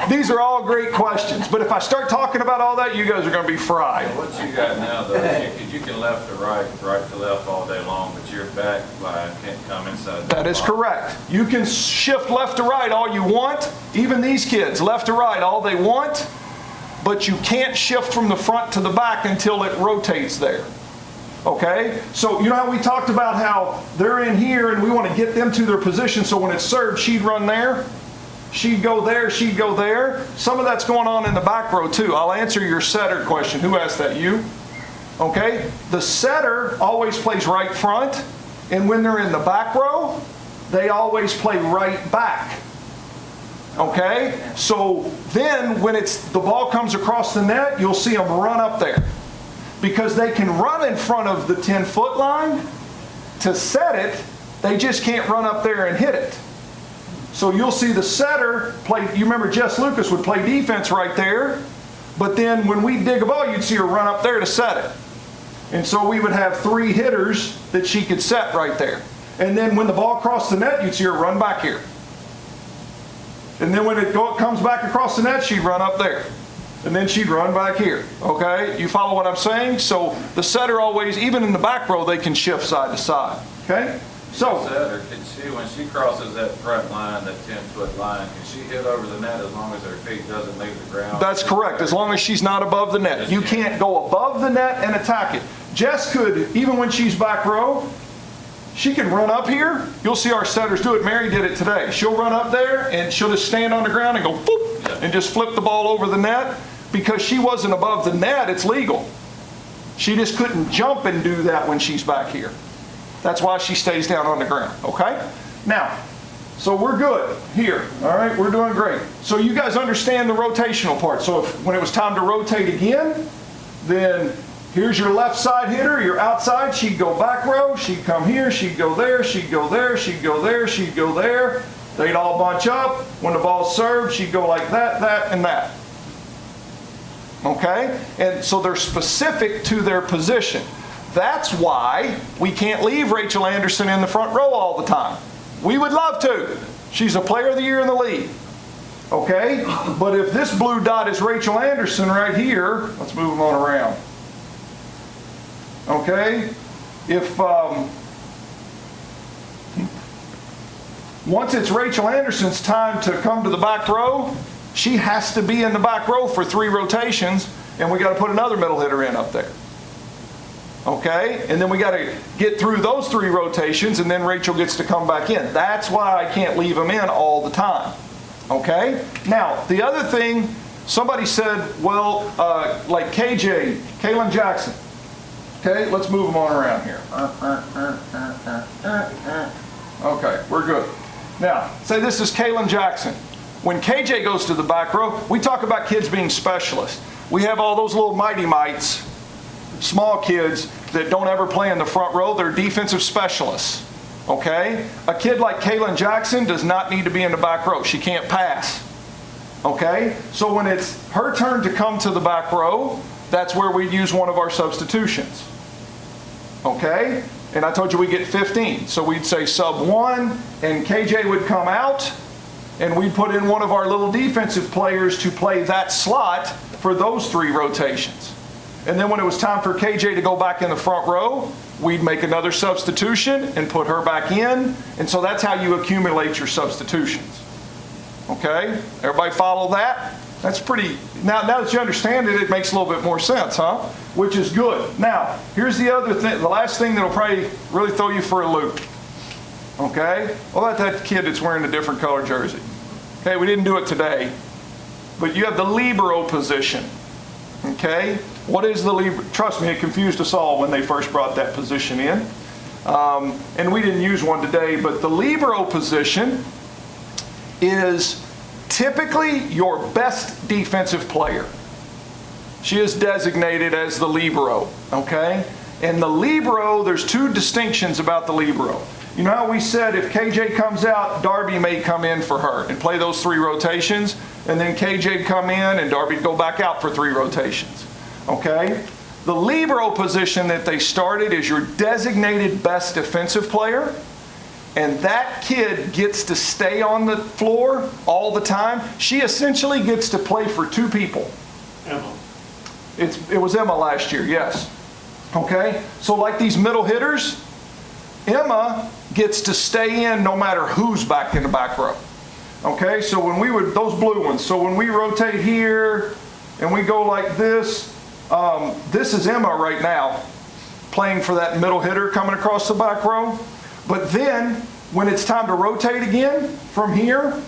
These are all great questions, but if I start talking about all that, you guys are going to be fried. What you got now, though, because you can left to right, right to left all day long, but your back line can't come inside. That is correct. You can shift left to right all you want. Even these kids, left to right all they want, but you can't shift from the front to the back until it rotates there. Okay? So you know how we talked about how they're in here and we want to get them to their position so when it's served, she'd run there, she'd go there, she'd go there. Some of that's going on in the back row too. I'll answer your setter question. Who asked that? You? Okay? The setter always plays right front, and when they're in the back row, they always play right back. Okay? So then when the ball comes across the net, you'll see them run up there. Because they can run in front of the 10-foot line to set it, they just can't run up there and hit it. So you'll see the setter play. You remember Jess Lucas would play defense right there, but then when we dig a ball, you'd see her run up there to set it. And so we would have 3 hitters that she could set right there. And then when the ball crossed the net, you'd see her run back here. And then when it comes back across the net, she'd run up there. And then she'd run back here. Okay? You follow what I'm saying? So the setter always, even in the back row, they can shift side to side. Okay? So, Setter, can she, when she crosses that front line, that 10-foot line, can she hit over the net as long as her feet doesn't leave the ground? that's correct, as long as she's not above the net. You can't go above the net and attack it. Jess could, even when she's back row, she can run up here. You'll see our setters do it. Mary did it today. She'll run up there and she'll just stand on the ground and go boop, and just flip the ball over the net. Because she wasn't above the net, it's legal. She just couldn't jump and do that when she's back here. That's why she stays down on the ground, okay? Now, so we're good here, all right? We're doing great. So you guys understand the rotational part. So when it was time to rotate again, then here's your left side hitter, your outside, she'd go back row, she'd come here, she'd go there, she'd go there, she'd go there, she'd go there. They'd all bunch up. When the ball's served, she'd go like that, that, and that. Okay? And so they're specific to their position. That's why we can't leave Rachel Anderson in the front row all the time. We would love to. She's a player of the year in the league. Okay? But if this blue dot is Rachel Anderson right here, let's move them on around. Okay? If once it's Rachel Anderson's time to come to the back row, she has to be in the back row for 3 rotations, and we got to put another middle hitter in up there. Okay? And then we got to get through those 3 rotations, and then Rachel gets to come back in. That's why I can't leave them in all the time. Okay? Now, the other thing, somebody said, well, like KJ, Kaylin Jackson. Okay, let's move them on around here. Okay, we're good. Now, say this is Kaylin Jackson. When KJ goes to the back row, we talk about kids being specialists. We have all those little mighty mites, small kids that don't ever play in the front row. They're defensive specialists. Okay? A kid like Kaylin Jackson does not need to be in the back row. She can't pass. Okay? So when it's her turn to come to the back row, that's where we'd use one of our substitutions. Okay? And I told you we get 15. So we'd say sub 1, and KJ would come out, and we'd put in one of our little defensive players to play that slot for those 3 rotations. And then when it was time for KJ to go back in the front row, we'd make another substitution and put her back in. And so that's how you accumulate your substitutions. Okay? Everybody follow that? That's pretty, now that you understand it, it makes a little bit more sense, huh? Which is good. Now, here's the other thing, the last thing that'll probably really throw you for a loop. Okay? What about that kid that's wearing a different color jersey? Okay, we didn't do it today, but you have the libero position. Okay? What is the libero? Trust me, it confused us all when they first brought that position in. And we didn't use one today, but the libero position is typically your best defensive player. She is designated as the libero, okay? And the libero, there's 2 distinctions about the libero. You know how we said if KJ comes out, Darby may come in for her and play those 3 rotations, and then KJ come in and Darby'd go back out for 3 rotations, okay? The libero position that they started is your designated best defensive player. And that kid gets to stay on the floor all the time. She essentially gets to play for 2 people. Emma. It was Emma last year, yes. Okay? So like these middle hitters, Emma gets to stay in no matter who's back in the back row. Okay? So when we would, those blue ones, so when we rotate here and we go like this, this is Emma right now playing for that middle hitter coming across the back row. But then, when it's time to rotate again from here,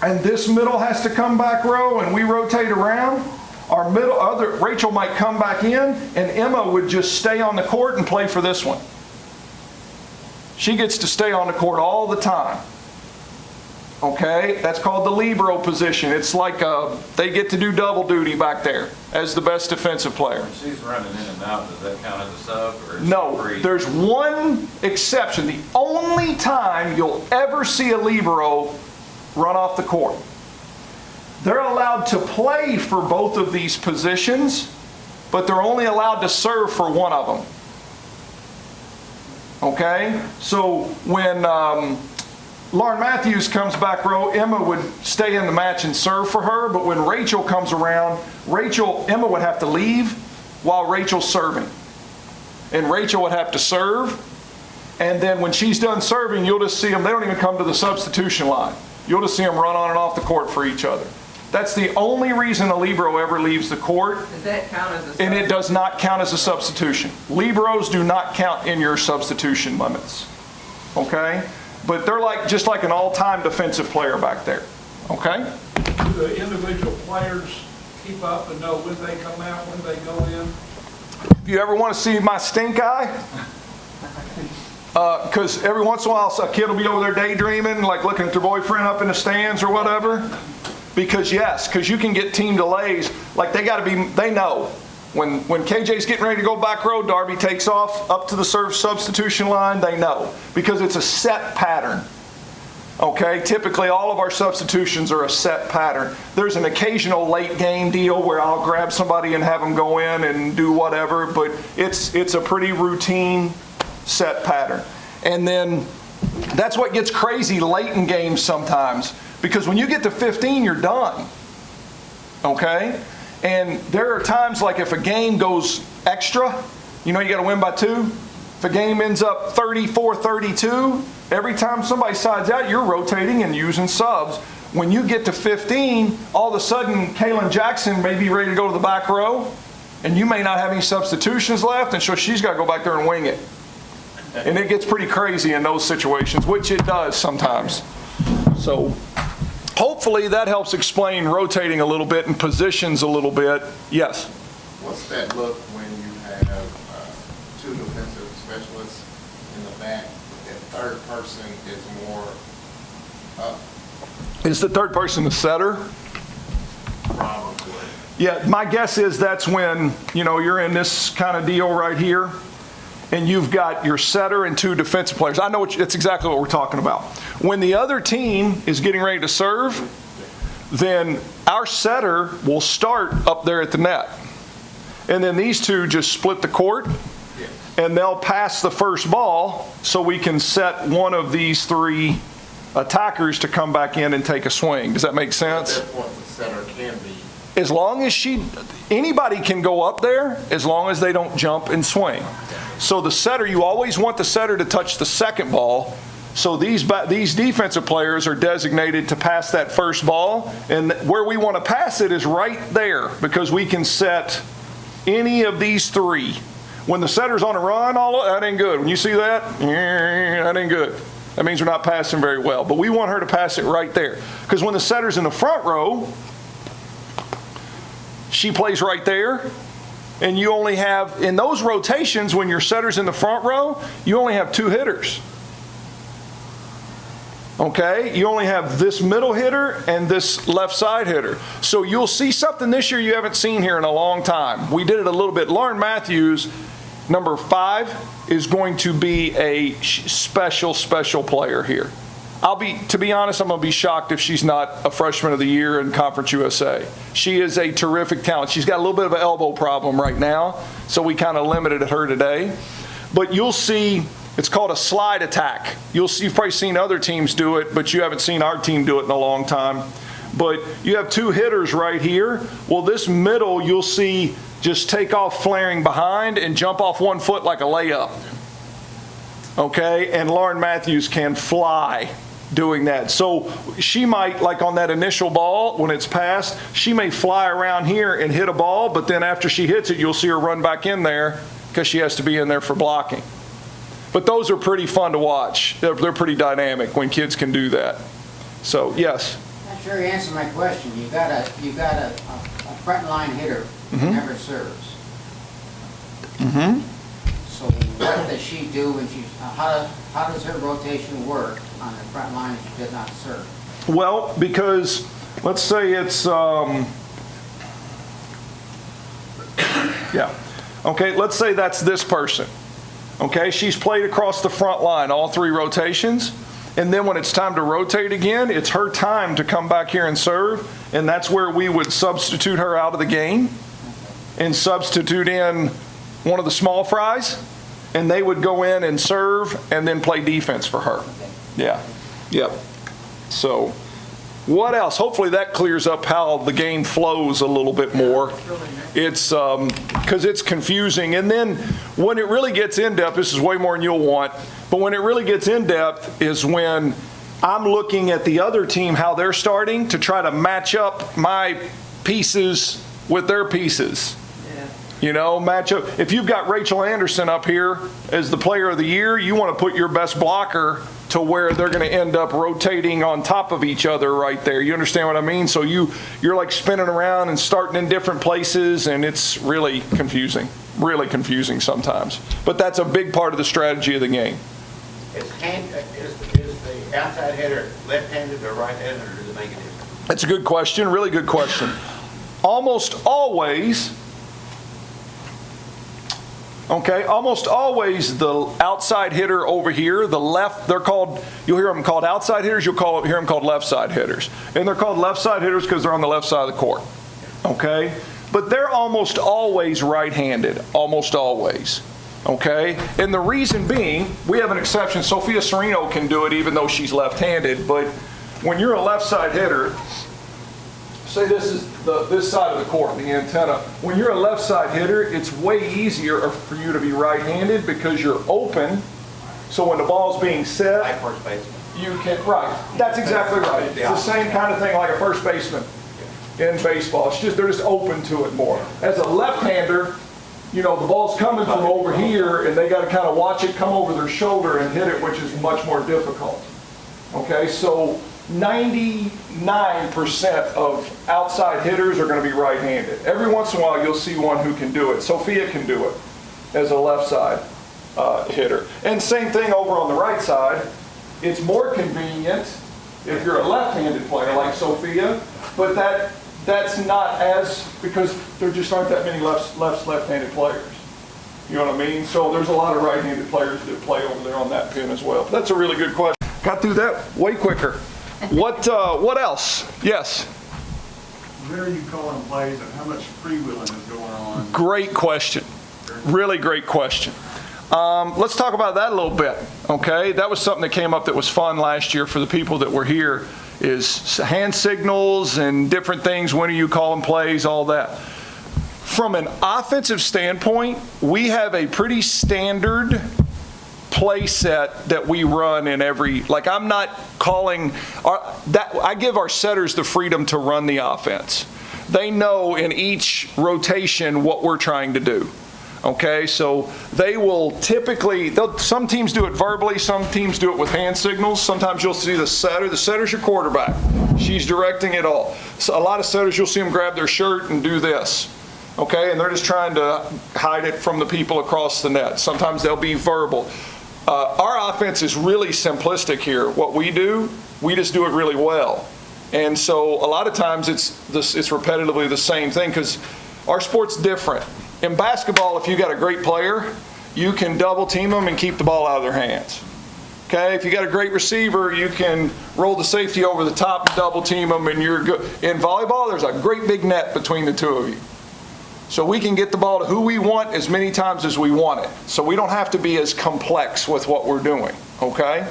and this middle has to come back row, and we rotate around, our Rachel might come back in, and Emma would just stay on the court and play for this one. She gets to stay on the court all the time. Okay? That's called the libero position. It's like they get to do double duty back there as the best defensive player. When she's running in and out, does that count as a sub? Or is No, she free? there's one exception. The only time you'll ever see a libero run off the court. They're allowed to play for both of these positions, but they're only allowed to serve for one of them. Okay? So when Loren Matthews comes back row, Emma would stay in the match and serve for her, but when Rachel comes around, Emma would have to leave while Rachel's serving. And Rachel would have to serve, And then when she's done serving, you'll just see them, they don't even come to the substitution line. You'll just see them run on and off the court for each other. That's the only reason a libero ever leaves the court. Does that count as a? And it does not count as a substitution. Liberos do not count in your substitution limits. Okay? But they're just like an all-time defensive player back there. Okay? Do the individual players keep up and know when they come out, when they go in? If you ever want to see my stink eye, because every once in a while a kid will be over there daydreaming, like looking at their boyfriend up in the stands or whatever. Because you can get team delays. Like they know. When KJ's getting ready to go back row, Darby takes off up to the serve substitution line, they know. Because it's a set pattern. Okay, typically all of our substitutions are a set pattern. There's an occasional late game deal where I'll grab somebody and have them go in and do whatever, but it's a pretty routine set pattern. And then that's what gets crazy late in games sometimes, because when you get to 15, you're done. Okay? And there are times like if a game goes extra, you got to win by 2. If a game ends up 34-32, every time somebody sides out, you're rotating and using subs. When you get to 15, all of a sudden, Kaylin Jackson may be ready to go to the back row, and you may not have any substitutions left, and so she's got to go back there and wing it. And it gets pretty crazy in those situations, which it does sometimes. So hopefully that helps explain rotating a little bit and positions a little bit. Yes? What's that look when you have 2 defensive specialists in the back? That third person is more up? Is the third person the setter? Probably. Yeah, my guess is that's when, you're in this kind of deal right here, and you've got your setter and 2 defensive players. I know it's exactly what we're talking about. When the other team is getting ready to serve, then our setter will start up there at the net. And then these 2 just split the court, and they'll pass the first ball so we can set one of these 3 attackers to come back in and take a swing. Does that make sense? At that point, the setter can be. As long as anybody can go up there, as long as they don't jump and swing. So the setter, you always want the setter to touch the second ball. So these defensive players are designated to pass that first ball. And where we want to pass it is right there, because we can set any of these 3. When the setter's on a run, that ain't good. When you see that, that ain't good. That means we're not passing very well. But we want her to pass it right there. Because when the setter's in the front row, she plays right there. And you only have, in those rotations, when your setter's in the front row, you only have 2 hitters. Okay? You only have this middle hitter and this left side hitter. So you'll see something this year you haven't seen here in a long time. We did it a little bit. Loren Matthews, number 5, is going to be a special player here. To be honest, I'm going to be shocked if she's not a freshman of the year in Conference USA. She is a terrific talent. She's got a little bit of an elbow problem right now, so we kind of limited her today. But you'll see, it's called a slide attack. You've probably seen other teams do it, but you haven't seen our team do it in a long time. But you have 2 hitters right here. Well, this middle, you'll see just take off flaring behind and jump off 1 foot like a layup. Okay? And Loren Matthews can fly doing that. So she might, like on that initial ball, when it's passed, she may fly around here and hit a ball, but then after she hits it, you'll see her run back in there because she has to be in there for blocking. But those are pretty fun to watch. They're pretty dynamic when kids can do that. So, yes? Not sure you answered my question. You got a front line hitter who never serves. Mm-hmm. So what does she do when how does her rotation work on the front line if she does not serve? Well, because let's say it's, okay, let's say that's this person. Okay, she's played across the front line, all 3 rotations. And then when it's time to rotate again, it's her time to come back here and serve. And that's where we would substitute her out of the game and substitute in one of the small fries. And they would go in and serve and then play defense for her. Yeah. Yep. So What else? Hopefully that clears up how the game flows a little bit more. It's because it's confusing. And then when it really gets in depth, this is way more than you'll want, but when it really gets in depth is when I'm looking at the other team, how they're starting to try to match up my pieces with their pieces. You know, match up. If you've got Rachel Anderson up here as the player of the year, you want to put your best blocker to where they're going to end up rotating on top of each other right there. You understand what I mean? So you're like spinning around and starting in different places, and it's really confusing sometimes. But that's a big part of the strategy of the game. Is the outside hitter left-handed or right-handed, or does it make a difference? That's a good question, really good question. Almost always the outside hitter over here, the left, you'll hear them called outside hitters, hear them called left side hitters. And they're called left side hitters because they're on the left side of the court, okay? But they're almost always right-handed, almost always, okay? And the reason being, we have an exception. Sophia Serino can do it even though she's left-handed, but when you're a left side hitter, say this is this side of the court, the antenna. When you're a left side hitter, it's way easier for you to be right-handed because you're open. So when the ball's being set, Like first baseman. you can, right. That's exactly right. It's the same kind of thing like a first baseman in baseball. It's just, they're just open to it more. As a left-hander, you know, the ball's coming from over here and they got to kind of watch it come over their shoulder and hit it, which is much more difficult. Okay, so 99% of outside hitters are going to be right-handed. Every once in a while, you'll see one who can do it. Sophia can do it as a left side hitter. And same thing over on the right side. It's more convenient if you're a left-handed player like Sophia, but that's not as, because there just aren't that many left-handed players. You know what I mean? So there's a lot of right-handed players that play over there on that pin as well. But that's a really good question. Got through that way quicker. What else? Yes? Where are you calling plays and how much freewheeling is going on? Great question. Really great question. Let's talk about that a little bit, okay? That was something that came up that was fun last year for the people that were here, is hand signals and different things. When are you calling plays, all that. From an offensive standpoint, we have a pretty standard play set that we run in every, like I'm not calling, I give our setters the freedom to run the offense. They know in each rotation what we're trying to do. Okay, so they will typically, some teams do it verbally, some teams do it with hand signals. Sometimes you'll see the setter's your quarterback. She's directing it all. So a lot of setters, you'll see them grab their shirt and do this. Okay, and they're just trying to hide it from the people across the net. Sometimes they'll be verbal. Our offense is really simplistic here. What we do, we just do it really well. And so a lot of times it's repetitively the same thing because our sport's different. In basketball, if you got a great player, you can double team them and keep the ball out of their hands. Okay, if you got a great receiver, you can roll the safety over the top and double team them and you're good. In volleyball, there's a great big net between the two of you. So we can get the ball to who we want as many times as we want it. So we don't have to be as complex with what we're doing, okay?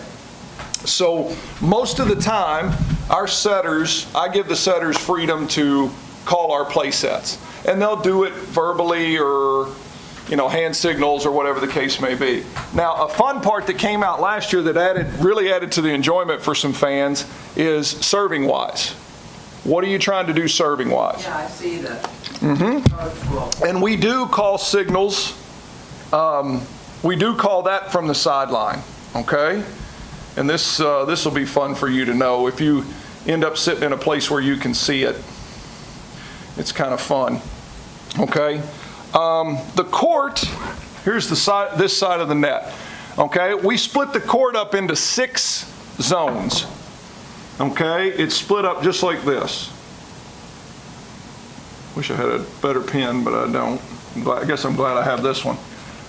So most of the time, our setters, I give the setters freedom to call our play sets. And they'll do it verbally or, you know, hand signals or whatever the case may be. Now, a fun part that came out last year that really added to the enjoyment for some fans is serving-wise. What are you trying to do serving-wise? Yeah, I see that. Mm-hmm. And we do call signals. We do call that from the sideline, okay? And this will be fun for you to know. If you end up sitting in a place where you can see it, it's kind of fun, okay? The court, here's the side, this side of the net, okay? We split the court up into 6 zones, okay? It's split up just like this. Wish I had a better pen, but I don't. I guess I'm glad I have this one.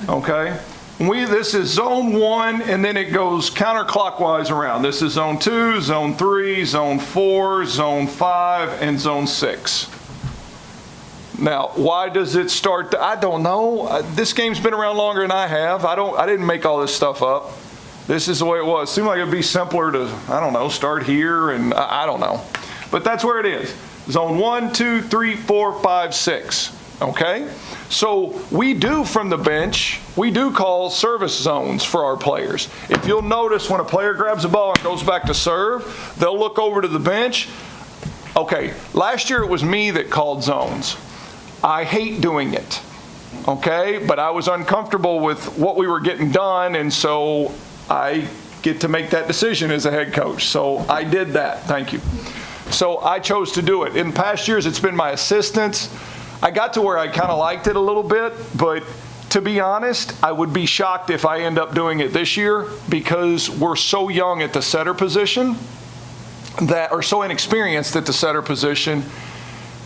Okay? This is zone 1, and then it goes counterclockwise around. This is zone 2, zone 3, zone 4, zone 5, and zone 6. Now, why does it start? I don't know. This game's been around longer than I have. I didn't make all this stuff up. This is the way it was. It seemed like it'd be simpler to, I don't know, start here, and I don't know. but that's where it is. Zone 1, 2, 3, 4, 5, 6. Okay? So we do from the bench, we do call service zones for our players. If you'll notice when a player grabs the ball and goes back to serve, they'll look over to the bench. Okay, last year it was me that called zones. I hate doing it. Okay? But I was uncomfortable with what we were getting done, and so I get to make that decision as a head coach. So I did that. Thank you. So I chose to do it. In past years, it's been my assistants. I got to where I kind of liked it a little bit, but to be honest, I would be shocked if I end up doing it this year because we're so young at the setter position that, or so inexperienced at the setter position.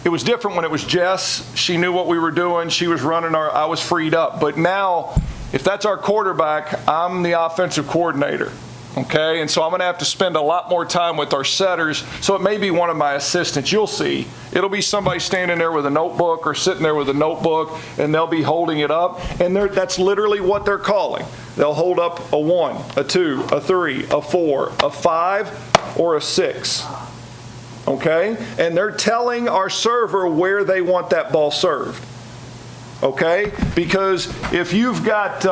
It was different when it was Jess. She knew what we were doing. She was running I was freed up. But now, if that's our quarterback, I'm the offensive coordinator. Okay, and so I'm going to have to spend a lot more time with our setters. So it may be one of my assistants. You'll see. It'll be somebody standing there with a notebook or sitting there with a notebook, and they'll be holding it up. And that's literally what they're calling. They'll hold up a 1, a 2, a 3, a 4, a 5, or a 6. Okay? And they're telling our server where they want that ball served. Okay? Because if you've got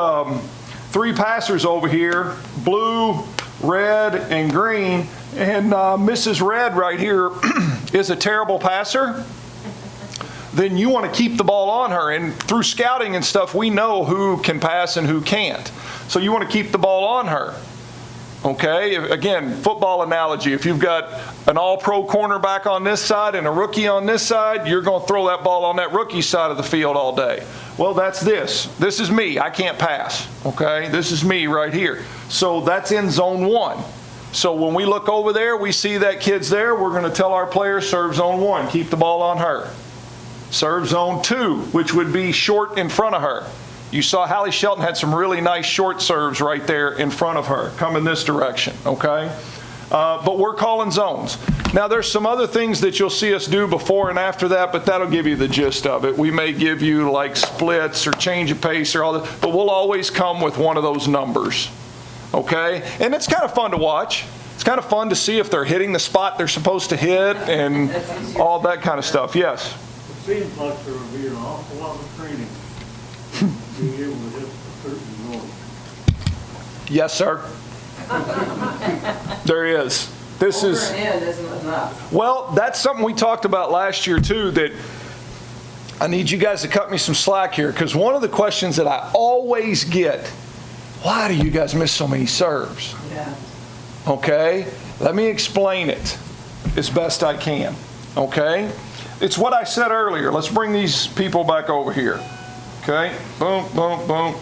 3 passers over here, blue, red, and green, and Mrs. Red right here is a terrible passer, then you want to keep the ball on her. And through scouting and stuff, we know who can pass and who can't. So you want to keep the ball on her. Okay? Again, football analogy. If you've got an all-pro cornerback on this side and a rookie on this side, you're going to throw that ball on that rookie side of the field all day. Well, that's this. This is me. I can't pass. Okay? This is me right here. So that's in zone 1. So when we look over there, we see that kid's there. We're going to tell our players, serve zone 1. Keep the ball on her. Serve zone 2, which would be short in front of her. You saw Hallie Shelton had some really nice short serves right there in front of her, coming this direction, okay? But we're calling zones. Now, there's some other things that you'll see us do before and after that, but that'll give you the gist of it. We may give you like splits or change of pace or all that, but we'll always come with one of those numbers, okay? And it's kind of fun to watch. It's kind of fun to see if they're hitting the spot they're supposed to hit and all that kind of stuff. Yes? It seems like there would be an awful lot of training being able to hit a certain zone. Yes, sir. There is. This Over is. and in isn't enough. Well, that's something we talked about last year too, that I need you guys to cut me some slack here, because one of the questions that I always get, why do you guys miss so many serves? Yeah. Okay? Let me explain it as best I can. Okay? It's what I said earlier. Let's bring these people back over here. Okay? Boom, boom, boom,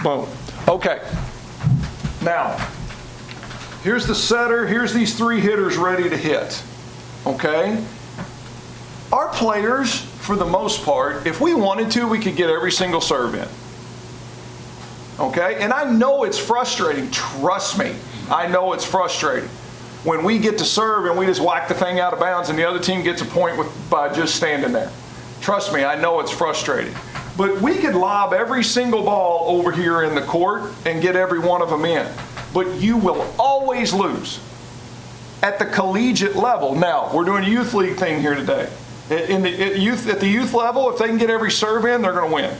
boom. Okay. Now, here's the setter. Here's these 3 hitters ready to hit. Okay? Our players, for the most part, if we wanted to, we could get every single serve in. Okay? And I know it's frustrating. Trust me. I know it's frustrating. When we get to serve and we just whack the thing out of bounds and the other team gets a point by just standing there. Trust me, I know it's frustrating. But we could lob every single ball over here in the court and get every one of them in. But you will always lose at the collegiate level. Now, we're doing a youth league thing here today. At the youth level, if they can get every serve in, they're going to win.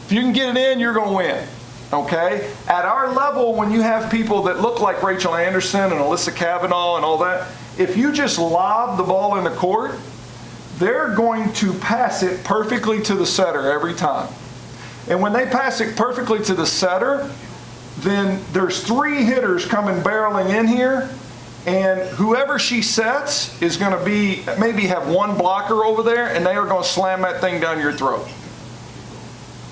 If you can get it in, you're going to win. Okay? At our level, when you have people that look like Rachel Anderson and Alyssa Kavanaugh and all that, if you just lob the ball in the court, they're going to pass it perfectly to the setter every time. And when they pass it perfectly to the setter, then there's 3 hitters coming barreling in here, and whoever she sets is going to be, maybe have 1 blocker over there, and they are going to slam that thing down your throat.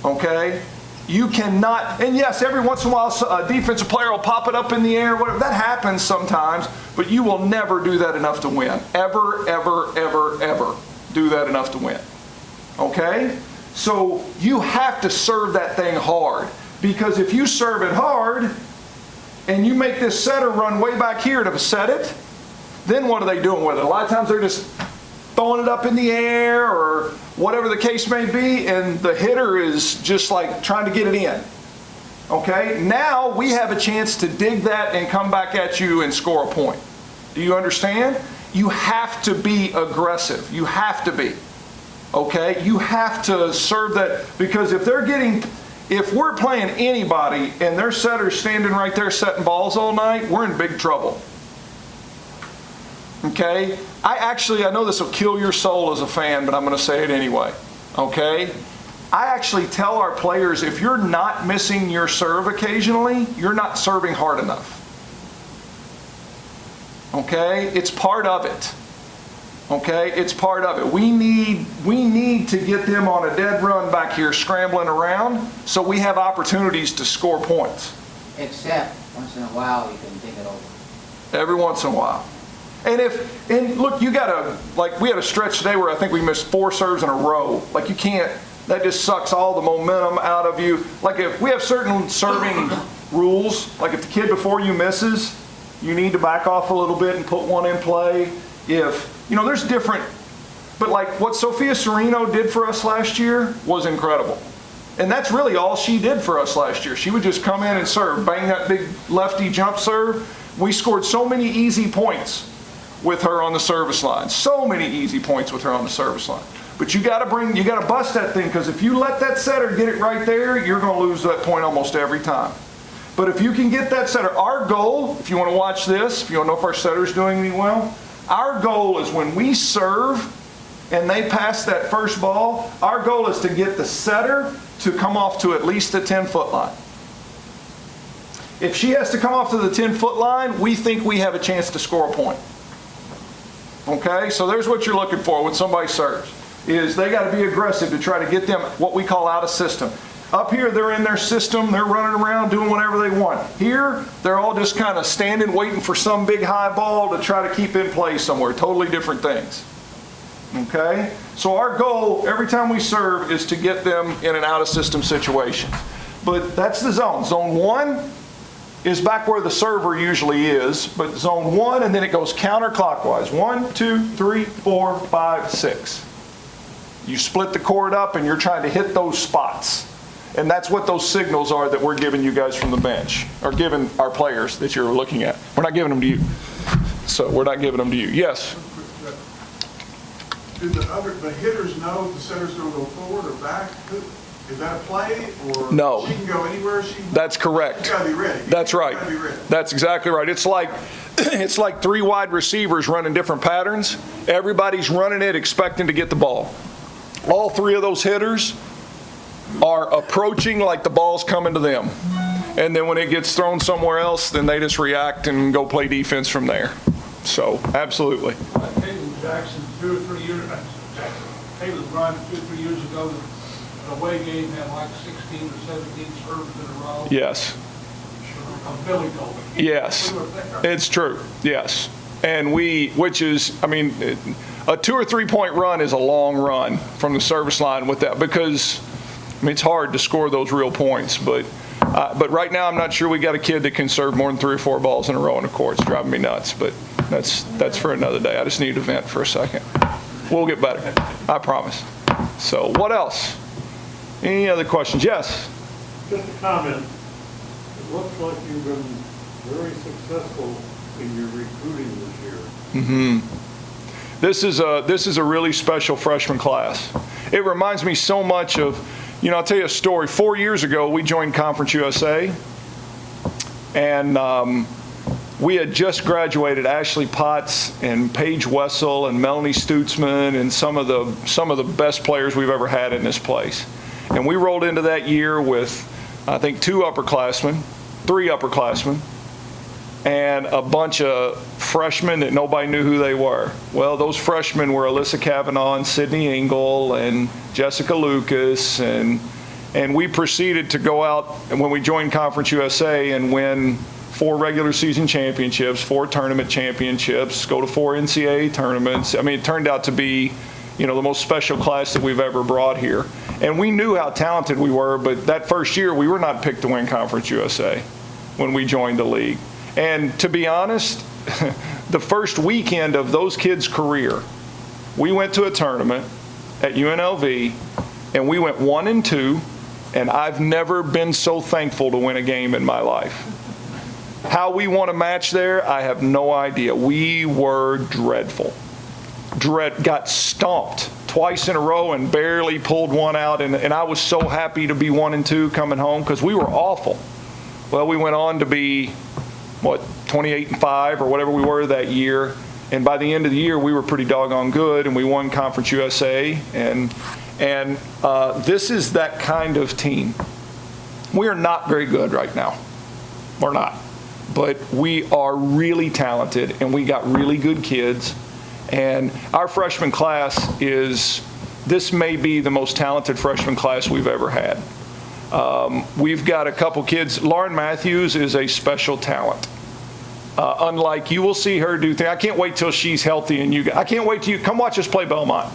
Okay? You cannot, and yes, every once in a while a defensive player will pop it up in the air, whatever. That happens sometimes, but you will never do that enough to win. Ever, ever, ever, ever do that enough to win. Okay? So you have to serve that thing hard, because if you serve it hard and you make this setter run way back here to set it, then what are they doing with it? A lot of times they're just throwing it up in the air or whatever the case may be, and the hitter is just like trying to get it in. Okay? Now we have a chance to dig that and come back at you and score a point. Do you understand? You have to be aggressive. You have to be. Okay? You have to serve that, because if we're playing anybody and their setter's standing right there setting balls all night, we're in big trouble. Okay? I know this will kill your soul as a fan, but I'm going to say it anyway. Okay? I actually tell our players, if you're not missing your serve occasionally, you're not serving hard enough. Okay? It's part of it. Okay? It's part of it. We need to get them on a dead run back here scrambling around so we have opportunities to score points. Except, once in a while, you can dig it over. Every once in a while. And look, we had a stretch today where I think we missed 4 serves in a row. Like, you can't, that just sucks all the momentum out of you. Like, if we have certain serving rules, like if the kid before you misses, you need to back off a little bit and put one in play. There's different, but like what Sophia Serino did for us last year was incredible. And that's really all she did for us last year. She would just come in and serve, bang that big lefty jump serve. We scored so many easy points with her on the service line. So many easy points with her on the service line. But you got to bust that thing, because if you let that setter get it right there, you're going to lose that point almost every time. But if you can get that setter, our goal, if you want to watch this, if you want to know if our setter's doing any well, our goal is when we serve and they pass that first ball, our goal is to get the setter to come off to at least the 10-foot line. If she has to come off to the 10-foot line, we think we have a chance to score a point. Okay, so there's what you're looking for when somebody serves, is they got to be aggressive to try to get them what we call out of system. Up here, they're in their system, they're running around doing whatever they want. Here, they're all just kind of standing, waiting for some big high ball to try to keep in play somewhere. Totally different things. Okay? So our goal, every time we serve, is to get them in an out of system situation. But that's the zone. Zone 1 is back where the server usually is, but zone 1, and then it goes counterclockwise. 1, 2, 3, 4, 5, 6. You split the court up and you're trying to hit those spots. And that's what those signals are that we're giving you guys from the bench, or giving our players that you're looking at. We're not giving them to you. So we're not giving them to you. Yes? Do the hitters know the setter's going to go forward or back? Is that a play, or no? She can go anywhere she wants? That's correct. You got to be ready. That's right. Gotta be ready. That's exactly right. It's like 3 wide receivers running different patterns. Everybody's running it expecting to get the ball. All 3 of those hitters are approaching like the ball's coming to them. And then when it gets thrown somewhere else, then they just react and go play defense from there. So, absolutely. Payton Jackson, 2 or 3 years, Payton Ryan 2 or 3 years ago, the away game had like 16 or 17 serves in a row. Yes. Billy told me. Yes. It's true. Yes. And a 2 or 3 point run is a long run from the service line with that, because it's hard to score those real points, but right now I'm not sure we got a kid that can serve more than 3 or 4 balls in a row in the court. It's driving me nuts, but that's for another day. I just need to vent for a second. We'll get better, I promise. So what else? Any other questions? Yes? Just a comment. It looks like you've been very successful in your recruiting this year. Mm-hmm. This is a really special freshman class. It reminds me so much of, I'll tell you a story. 4 years ago, we joined Conference USA, and we had just graduated Ashley Potts and Paige Wessel and Melanie Stutzman and some of the best players we've ever had in this place. And we rolled into that year with, I think, 3 upperclassmen, and a bunch of freshmen that nobody knew who they were. Well, those freshmen were Alyssa Kavanaugh and Sydney Engel and Jessica Lucas, and we proceeded to go out, and when we joined Conference USA, and win 4 regular season championships, 4 tournament championships, go to 4 NCAA tournaments. I mean, it turned out to be, the most special class that we've ever brought here. And we knew how talented we were, but that first year we were not picked to win Conference USA when we joined the league. And to be honest, the first weekend of those kids' career, we went to a tournament at UNLV, and we went 1-2, and I've never been so thankful to win a game in my life. How we won a match there, I have no idea. We were dreadful. Got stomped twice in a row and barely pulled one out. And I was so happy to be 1-2 coming home because we were awful. Well, we went on to be, 28-5 or whatever we were that year. And by the end of the year, we were pretty doggone good, and we won Conference USA. And this is that kind of team. We are not very good right now. We're not. But we are really talented, and we got really good kids. And our freshman class this may be the most talented freshman class we've ever had. We've got a couple kids. Loren Matthews is a special talent. Unlike, you will see her do things. I can't wait till she's healthy and I can't wait till you come watch us play Belmont.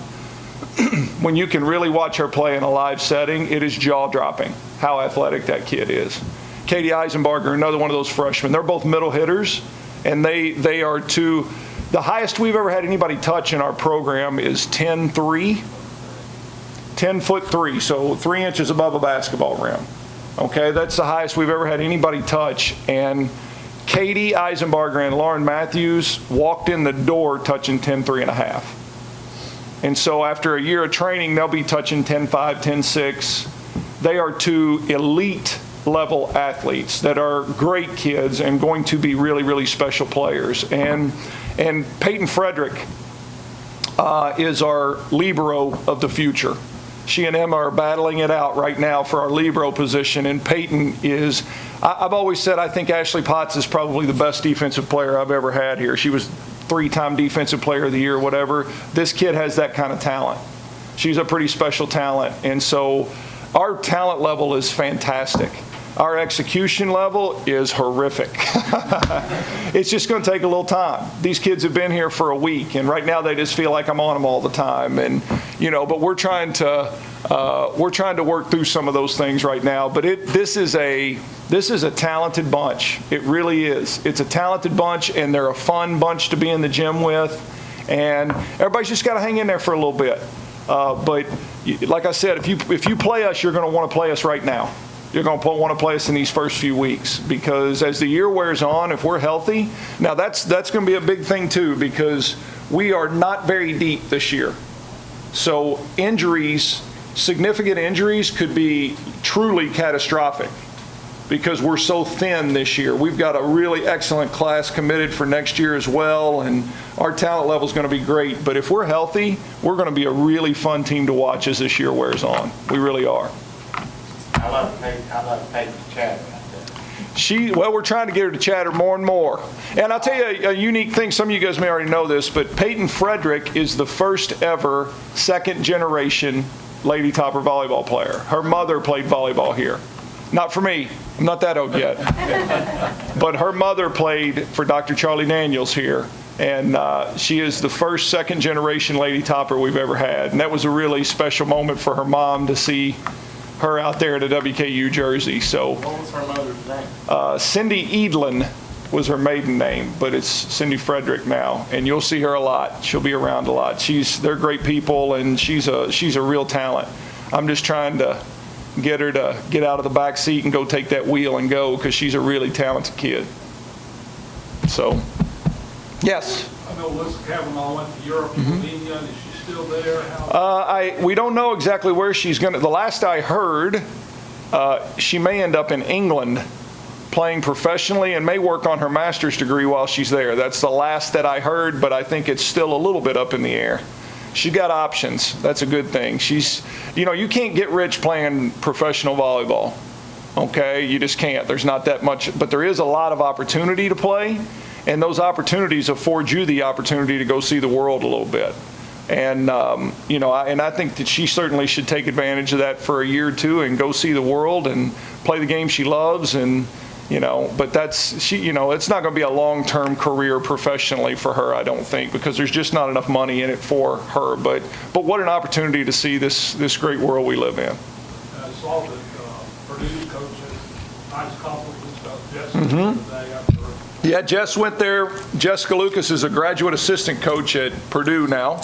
When you can really watch her play in a live setting, it is jaw-dropping how athletic that kid is. Katie Eisen, Barger, another one of those freshmen. They're both middle hitters, and they are two. The highest we've ever had anybody touch in our program is 10'3", 10'3", so 3 inches above a basketball rim. Okay, that's the highest we've ever had anybody touch. And Katie Eisenbarger and Loren Matthews walked in the door touching 10'3½". And so after a year of training, they'll be touching 10'5", 10'6". They are two elite level athletes that are great kids and going to be really, really special players. And Peyton Frederick is our libero of the future. She and Emma are battling it out right now for our Libre position, and Peyton is, I've always said I think Ashley Potts is probably the best defensive player I've ever had here. She was 3-time defensive player of the year, whatever. This kid has that kind of talent. She's a pretty special talent, and so our talent level is fantastic. Our execution level is horrific. It's just going to take a little time. These kids have been here for a week, and right now they just feel like I'm on them all the time. And but we're trying to work through some of those things right now. But this is a talented bunch. It really is. It's a talented bunch, and they're a fun bunch to be in the gym with. And everybody's just got to hang in there for a little bit. But like I said, if you play us, you're going to want to play us right now. You're going to want to play us in these first few weeks, because as the year wears on, if we're healthy, now that's going to be a big thing too, because we are not very deep this year. So injuries, significant injuries could be truly catastrophic because we're so thin this year. We've got a really excellent class committed for next year as well, and our talent level is going to be great. But if we're healthy, we're going to be a really fun team to watch as this year wears on. We really are. I love Payton chatter out there. We're trying to get her to chatter more and more. And I'll tell you a unique thing. Some of you guys may already know this, but Peyton Frederick is the first ever second-generation Lady Topper volleyball player. Her mother played volleyball here. Not for me. I'm not that old yet. But her mother played for Dr. Charlie Daniels here. And she is the first second-generation Lady Topper we've ever had. And that was a really special moment for her mom to see her out there in a WKU jersey. So, What was her mother's name? Cindy Edlin was her maiden name, but it's Cindy Frederick now, and you'll see her a lot. She'll be around a lot. They're great people, and she's a real talent. I'm just trying to get her to get out of the back seat and go take that wheel and go, because she's a really talented kid. So, yes. I know Liz Kavanaugh went to Europe, Slovenia. Is she still there? We don't know exactly where she's going to. The last I heard, she may end up in England playing professionally and may work on her master's degree while she's there. That's the last that I heard, but I think it's still a little bit up in the air. She's got options. That's a good thing. You can't get rich playing professional volleyball. Okay, you just can't. There's not that much, but there is a lot of opportunity to play, and those opportunities afford you the opportunity to go see the world a little bit. And I think that she certainly should take advantage of that for a year or two and go see the world and play the game she loves. And but it's not going to be a long-term career professionally for her, I don't think, because there's just not enough money in it for her. But what an opportunity to see this great world we live in. I saw that Purdue's coach has nice compliments about Jessica today after. Yeah, Jess went there. Jessica Lucas is a graduate assistant coach at Purdue now.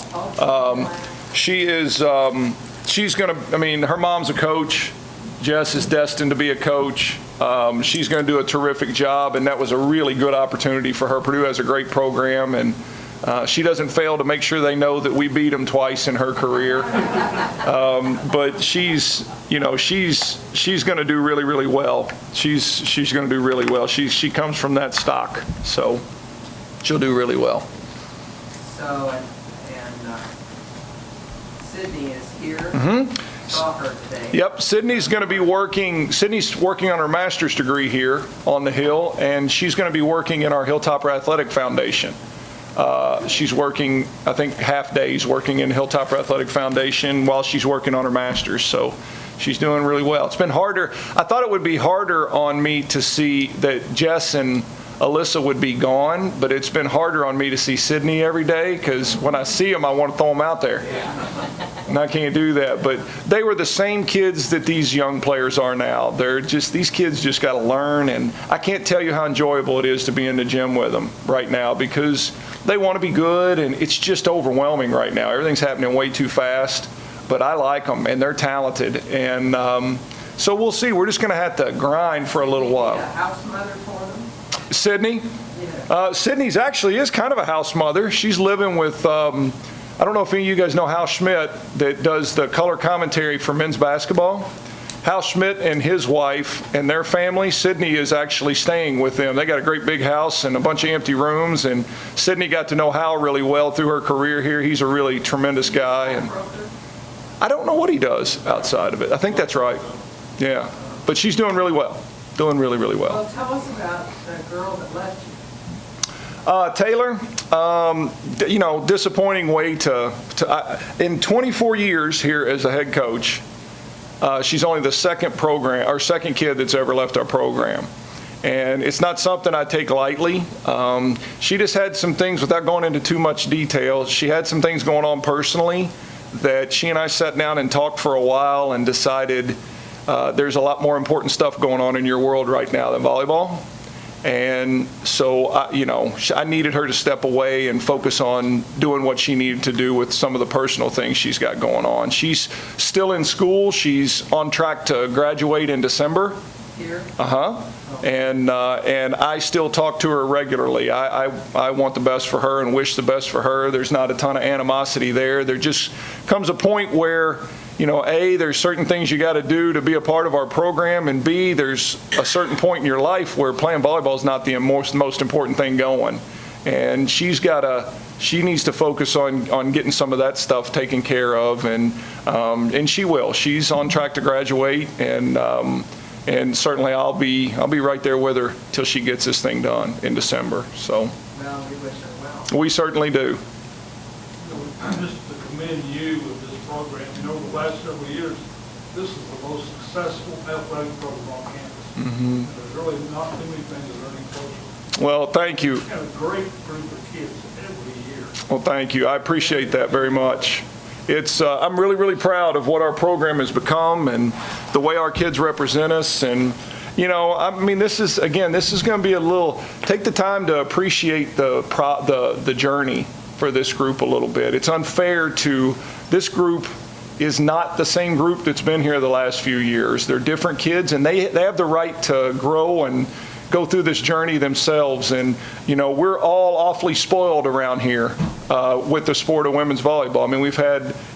She is. She's gonna. Her mom's a coach. Jess is destined to be a coach. She's going to do a terrific job, and that was a really good opportunity for her. Purdue has a great program, and she doesn't fail to make sure they know that we beat them twice in her career. But she's going to do really, really well. She's going to do really well. She comes from that stock, so she'll do really well. So, and Sydney is here. Mm-hmm. Saw her today. Yep, Sydney's working on her master's degree here on the Hill, and she's going to be working in our Hilltopper Athletic Foundation. She's working, I think, half days working in Hilltopper Athletic Foundation while she's working on her master's. So she's doing really well. It's been harder. I thought it would be harder on me to see that Jess and Alyssa would be gone, but it's been harder on me to see Sydney every day, because when I see them, I want to throw them out there. And I can't do that. But they were the same kids that these young players are now. These kids just got to learn, and I can't tell you how enjoyable it is to be in the gym with them right now, because they want to be good, and it's just overwhelming right now. Everything's happening way too fast, but I like them, and they're talented. And so we'll see. We're just going to have to grind for a little while. House mother for them? Sydney? Sydney's actually is kind of a house mother. She's living with, I don't know if any of you guys know Hal Schmidt, that does the color commentary for men's basketball. Hal Schmidt and his wife and their family, Sydney is actually staying with them. They got a great big house and a bunch of empty rooms, and Sydney got to know Hal really well through her career here. He's a really tremendous guy. And I don't know what he does outside of it. I think that's right. Yeah. But she's doing really well. Doing really, really well. Well, tell us about the girl that left you. Taylor, disappointing way in 24 years here as a head coach, she's only the second kid that's ever left our program. And it's not something I take lightly. She just had some things, without going into too much detail, she had some things going on personally that she and I sat down and talked for a while and decided there's a lot more important stuff going on in your world right now than volleyball. And so, I needed her to step away and focus on doing what she needed to do with some of the personal things she's got going on. She's still in school. She's on track to graduate in December. Here? And I still talk to her regularly. I want the best for her and wish the best for her. There's not a ton of animosity there. There just comes a point where, A, there's certain things you got to do to be a part of our program, and B, there's a certain point in your life where playing volleyball is not the most important thing going. And she needs to focus on getting some of that stuff taken care of, and she will. She's on track to graduate, and certainly I'll be right there with her till she gets this thing done in December. So Well, we wish her well. we certainly do. Just to commend you with this program, over the last several years, this is the most successful athletic program on campus. Mm-hmm. There's really not too many things that are any closer. Well, thank you. We've got a great group of kids every year. Well, thank you. I appreciate that very much. I'm really, really proud of what our program has become and the way our kids represent us. And, this is going to be take the time to appreciate the journey for this group a little bit. It's unfair this group is not the same group that's been here the last few years. They're different kids, and they have the right to grow and go through this journey themselves. And, we're all awfully spoiled around here with the sport of women's volleyball.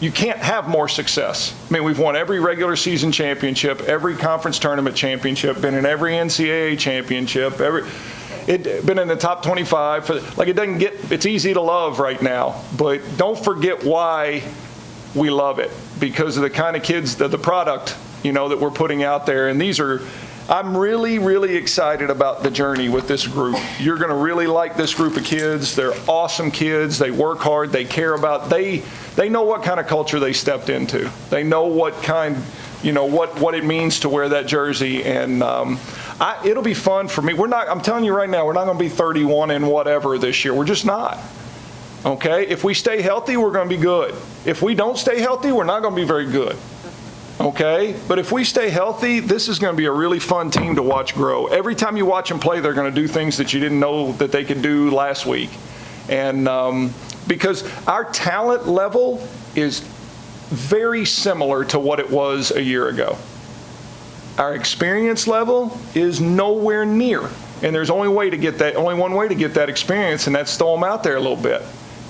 You can't have more success. We've won every regular season championship, every conference tournament championship, been in every NCAA championship, been in the top 25. It's easy to love right now, but don't forget why we love it, because of the kind of kids, the product, that we're putting out there. And I'm really, really excited about the journey with this group. You're going to really like this group of kids. They're awesome kids. They work hard. They care about, they know what kind of culture they stepped into. They know what kind, what it means to wear that jersey. And it'll be fun for me. I'm telling you right now, we're not going to be 31 and whatever this year. We're just not. Okay? If we stay healthy, we're going to be good. If we don't stay healthy, we're not going to be very good. Okay? But if we stay healthy, this is going to be a really fun team to watch grow. Every time you watch them play, they're going to do things that you didn't know that they could do last week. And because our talent level is very similar to what it was a year ago. our experience level is nowhere near. And there's only one way to get that experience, and that's throw them out there a little bit.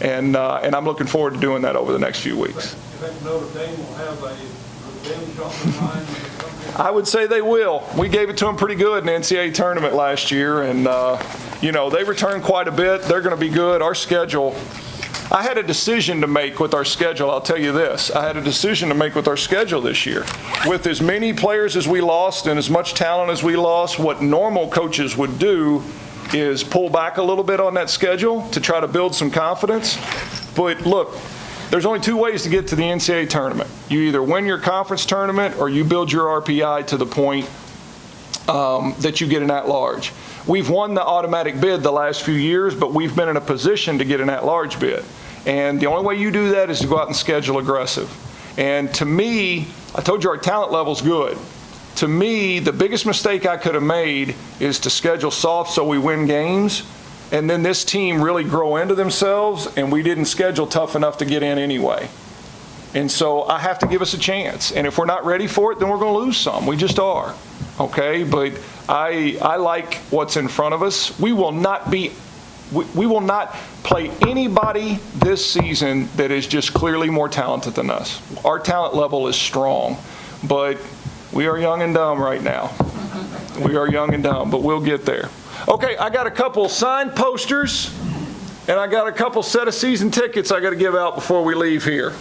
And I'm looking forward to doing that over the next few weeks. You think Notre Dame will have a revenge on their mind? I would say they will. We gave it to them pretty good in the NCAA tournament last year, and they returned quite a bit. They're going to be good. Our schedule, I had a decision to make with our schedule. I'll tell you this. I had a decision to make with our schedule this year. With as many players as we lost and as much talent as we lost, what normal coaches would do is pull back a little bit on that schedule to try to build some confidence. But look, there's only two ways to get to the NCAA tournament. You either win your conference tournament or you build your RPI to the point that you get an at-large. We've won the automatic bid the last few years, but we've been in a position to get an at-large bid. And the only way you do that is to go out and schedule aggressive. And to me, I told you our talent level's good. To me, the biggest mistake I could have made is to schedule soft so we win games, and then this team really grow into themselves, and we didn't schedule tough enough to get in anyway. And so I have to give us a chance. And if we're not ready for it, then we're going to lose some. We just are. Okay? But I like what's in front of us. We will not play anybody this season that is just clearly more talented than us. Our talent level is strong. But we are young and dumb right now. We are young and dumb, but we'll get there. Okay, I got a couple signed posters, and I got a couple set of season tickets I got to give out before we leave here.